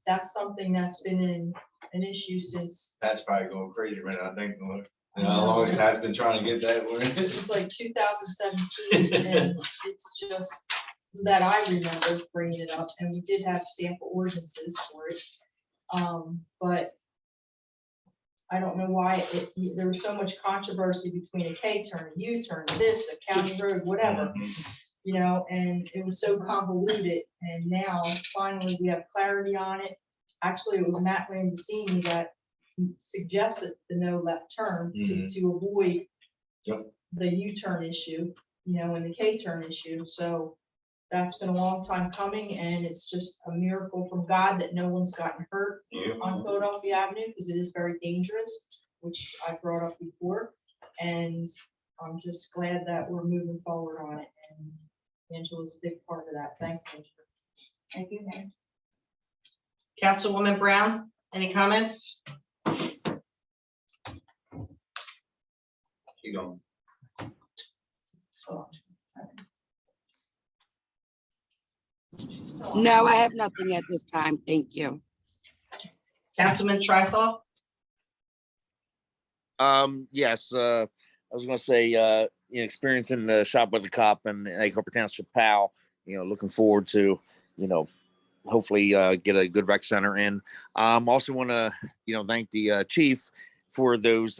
That's something that's been an issue since, That's probably going crazy right now, I think. You know, how long has been trying to get that one? it's like 2017, and it's just that I remember bringing it up, and we did have sample ordinances for it. But I don't know why there was so much controversy between a K-turn, a U-turn, this, a county road, whatever, you know, and it was so convoluted, and now finally we have clarity on it. Actually, it was Matt Randazini that suggested the no left turn to avoid the U-turn issue, you know, and the K-turn issue. So that's been a long time coming, and it's just a miracle from God that no one's gotten hurt on Philadelphia Avenue, because it is very dangerous, which I brought up before. And I'm just glad that we're moving forward on it, and Angela's a big part of that. Thanks, Angela. Thank you, Mayor. Councilwoman Brown, any comments? You know, No, I have nothing at this time. Thank you. Councilman Trithol? Yes, I was gonna say, experience in the shop with the cop and Egg Harbor Township PAL, looking forward to, hopefully get a good rec center in. Also want to, thank the chief for those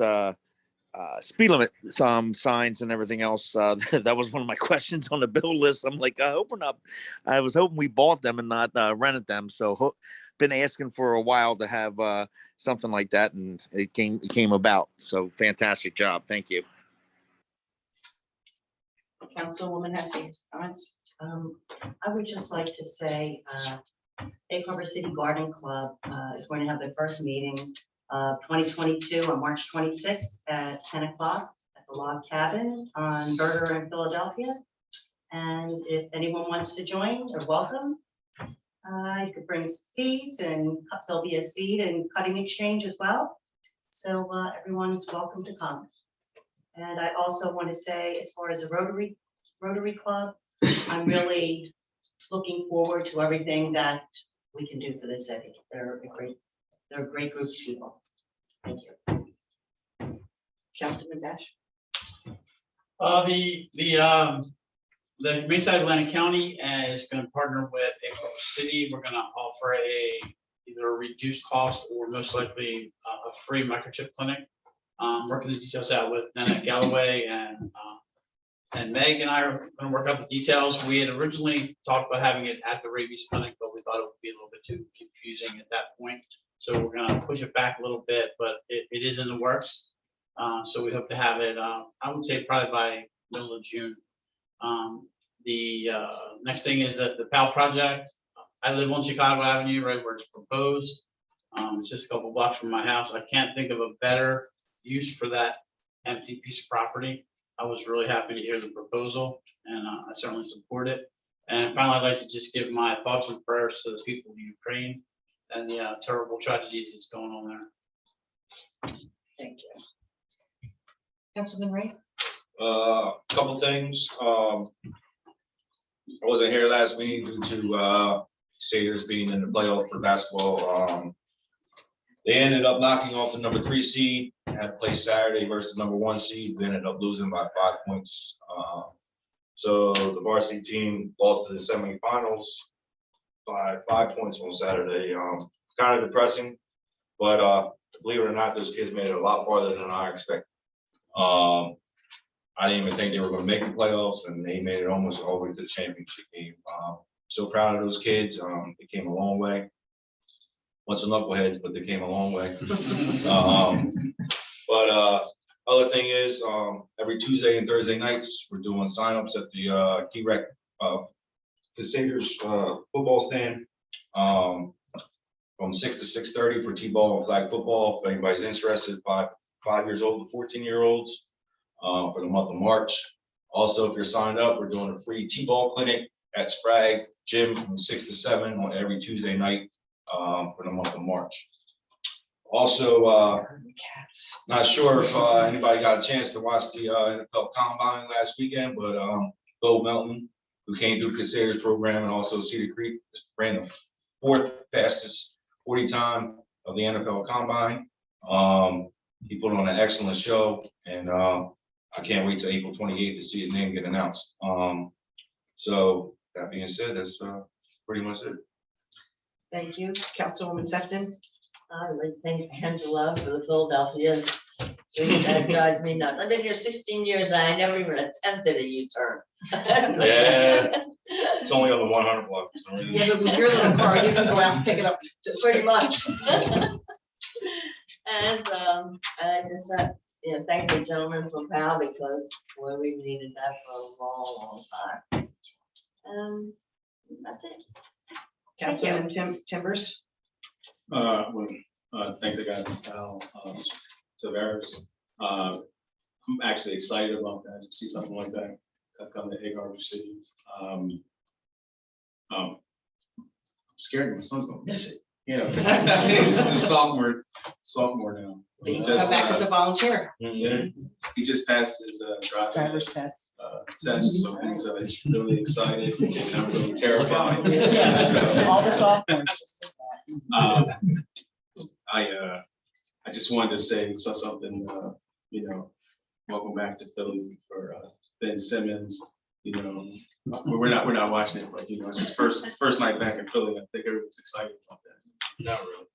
speed limit signs and everything else. That was one of my questions on the bill list. I'm like, I was hoping we bought them and not rented them. So been asking for a while to have something like that, and it came about. So fantastic job. Thank you. Councilwoman Hesse, comments? I would just like to say, Egg Harbor City Garden Club is going to have their first meeting of 2022 on March 26th at 10 o'clock at the Log Cabin on Berger in Philadelphia. And if anyone wants to join, they're welcome. You could bring seeds, and there'll be a seed and cutting exchange as well. So everyone's welcome to come. And I also want to say, as far as the Rotary Club, I'm really looking forward to everything that we can do for the city. They're a great group of people. Thank you. Councilman Dash? The Humane Side of Atlantic County is going to partner with Egg Harbor City. We're going to offer either a reduced cost or most likely a free microchip clinic. Working the details out with Nanette Galloway, and Meg and I are going to work out the details. We had originally talked about having it at the rabies clinic, but we thought it would be a little bit too confusing at that point. So we're going to push it back a little bit, but it is in the works. So we hope to have it, I would say probably by middle of June. The next thing is that the PAL project. I live on Chicago Avenue, right where it's proposed. It's just a couple blocks from my house. I can't think of a better use for that empty piece of property. I was really happy to hear the proposal, and I certainly support it. And finally, I'd like to just give my thoughts and prayers to the people of Ukraine and the terrible tragedies that's going on there. Thank you. Councilman Ray? Couple things. I wasn't here last meeting due to Satyrs being in the playoff for basketball. They ended up knocking off the number 3 seed. Had to play Saturday versus number 1 seed. We ended up losing by 5 points. So the varsity team lost to the semifinals by 5 points on Saturday. Kind of depressing, but believe it or not, those kids made it a lot farther than I expected. I didn't even think they were going to make the playoffs, and they made it almost all the way to the championship game. So proud of those kids. They came a long way. Once some knuckleheads, but they came a long way. Other thing is, every Tuesday and Thursday nights, we're doing signups at the Key Rec Crusaders football stand from 6 to 6:30 for T-ball and flag football. If anybody's interested, 5 years old to 14-year-olds for the month of March. Also, if you're signed up, we're doing a free T-ball clinic at Sprague Gym from 6 to 7 on every Tuesday night for the month of March. Also, not sure if anybody got a chance to watch the NFL Combine last weekend, but Bo Melton who came through the Casades program, and also Cedar Creek ran the 4th fastest 40 time of the NFL Combine. He put on an excellent show, and I can't wait till April 28th to see his name get announced. So that being said, that's pretty much it. Thank you. Councilwoman Sefton? I would thank Angela for the Philadelphia. That drives me nuts. I've been here 16 years and I never even attempted a U-turn. Yeah. It's only on the 100 block. For some reason. Yeah, but with your little car, you can go out and pick it up. Pretty much. And I just thank the gentleman from PAL because boy, we needed that for a long time. That's it. Councilman Timbers? Thank the guy from Cal, Tavares. I'm actually excited about that, to see something like that come to Egg Harbor City. I'm scared my son's gonna miss it, you know, because he's a sophomore now. Then you can come back as a volunteer. Yeah, he just passed his Driver's test. test, so he's really excited, and I'm really terrified. All the sophomores just said that. I just wanted to say something, welcome back to Philly for Ben Simmons. We're not watching it, but it's his first night back in Philly. I think everyone's excited about that. Not really.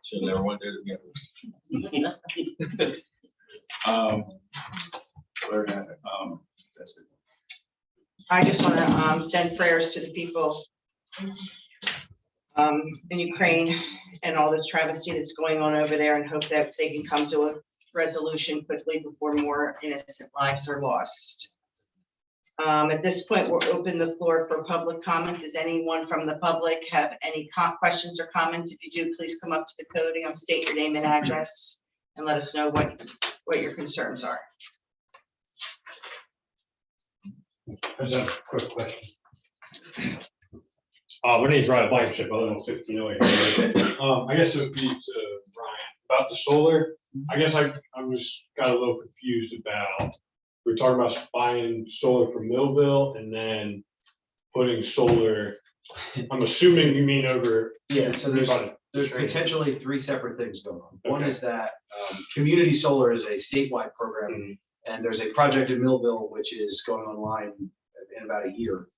Should never went there together. That's it. I just want to send prayers to the people in Ukraine and all the travesty that's going on over there, and hope that they can come to a resolution quickly before more innocent lives are lost. At this point, we'll open the floor for public comment. Does anyone from the public have any questions or comments? If you do, please come up to the podium, state your name and address, and let us know what your concerns are. I just have a quick question. My name's Ryan Blankenship, I live on 1508. I guess it would be to Brian about the solar. I guess I got a little confused about, we were talking about buying solar from Millville and then putting solar, I'm assuming you mean over. Yeah, so there's potentially 3 separate things going on. One is that community solar is a statewide program, and there's a project in Millville which is going online in about a year,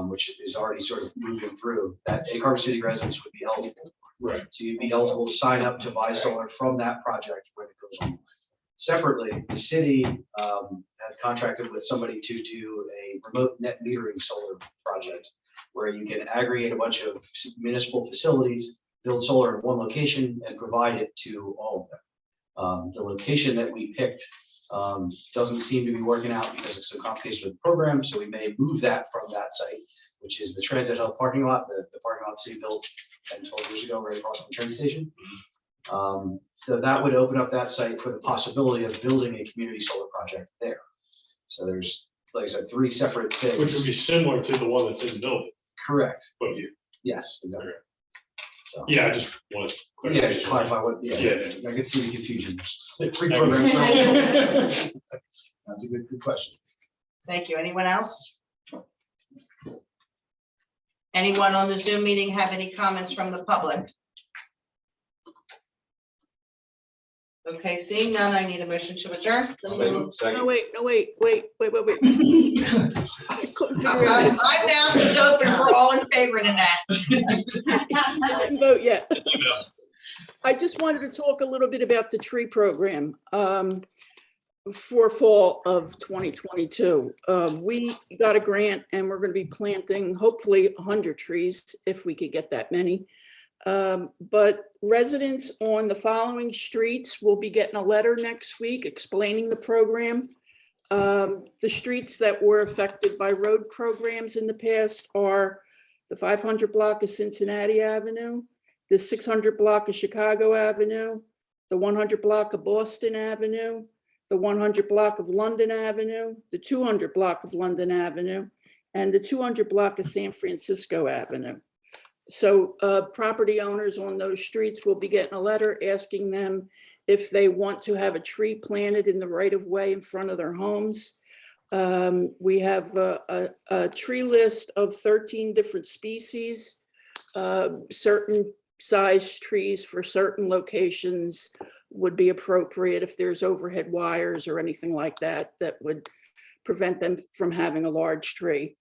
which is already sort of moving through, that Egg Harbor City residents would be eligible. Right. So you'd be eligible to sign up to buy solar from that project when it goes online. Separately, the city had contracted with somebody to do a remote net metering solar project where you can aggregate a bunch of municipal facilities, build solar in one location, and provide it to all of them. The location that we picked doesn't seem to be working out because it's so complicated with the program, so we may move that from that site, which is the Transit Hub parking lot, the parking lot city built 10, 12 years ago, right across from the train station. So that would open up that site for the possibility of building a community solar project there. So there's, like I said, 3 separate things. Which would be similar to the one that's in Millville. Correct. But you. Yes, exactly. So, yeah, I just wanted to yeah, just clarify what, yeah, I could see the confusion. There's 3 programs. That's a good question. Thank you. Anyone else? Anyone on the Zoom meeting have any comments from the public? Okay, seeing none, I need a motion to adjourn. No, wait. I couldn't figure it out. My mouth is open for all in favor in that. I didn't vote yet. I just wanted to talk a little bit about the tree program for fall of 2022. We got a grant and we're going to be planting hopefully 100 trees if we could get that many. But residents on the following streets will be getting a letter next week explaining the program. The streets that were affected by road programs in the past are the 500 block of Cincinnati Avenue, the 600 block of Chicago Avenue, the 100 block of Boston Avenue, the 100 block of London Avenue, the 200 block of London Avenue, and the 200 block of San Francisco Avenue. So property owners on those streets will be getting a letter asking them if they want to have a tree planted in the right of way in front of their homes. We have a tree list of 13 different species, certain size trees for certain locations would be appropriate if there's overhead wires or anything like that that would prevent them from having a large tree.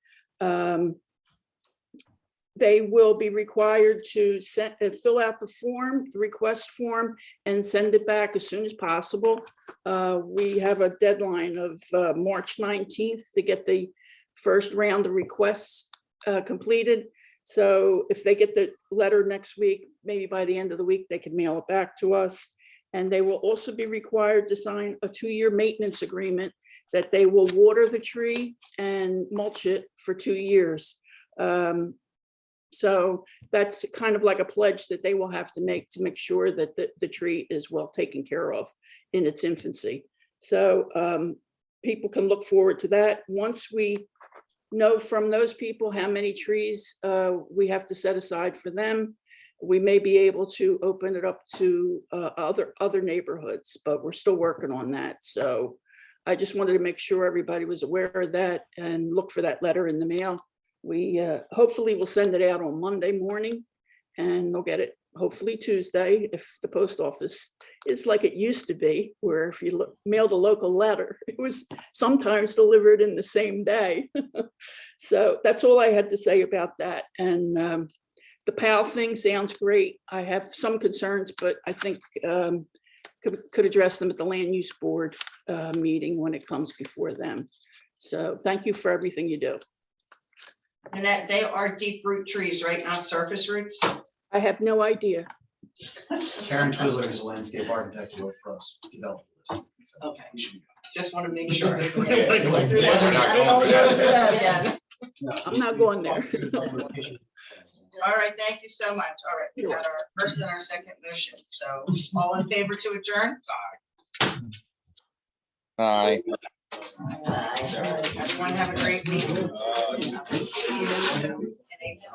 They will be required to fill out the form, the request form, and send it back as soon as possible. We have a deadline of March 19th to get the first round of requests completed. So if they get the letter next week, maybe by the end of the week, they can mail it back to us. And they will also be required to sign a 2-year maintenance agreement that they will water the tree and mulch it for 2 years. So that's kind of like a pledge that they will have to make sure that the tree is well taken care of in its infancy. So people can look forward to that. Once we know from those people how many trees we have to set aside for them, we may be able to open it up to other neighborhoods, but we're still working on that. So I just wanted to make sure everybody was aware of that and look for that letter in the mail. We hopefully will send it out on Monday morning, and they'll get it hopefully Tuesday if the post office is like it used to be, where if you mailed a local letter, it was sometimes delivered in the same day. So that's all I had to say about that. And the PAL thing sounds great. I have some concerns, but I think could address them at the land use board meeting when it comes before them. So thank you for everything you do. And that they are deep root trees, right? Not surface roots? I have no idea. Karen Twizzler is a landscape architect who worked for us, developed this. So Okay. we should be Just want to make sure. Sure. I don't wanna go through that again. good. I'm not going there. All right, thank you so much. All right, we got our first and our second motion. So all in favor to adjourn? Aye. Everyone have a great meeting. See you in April.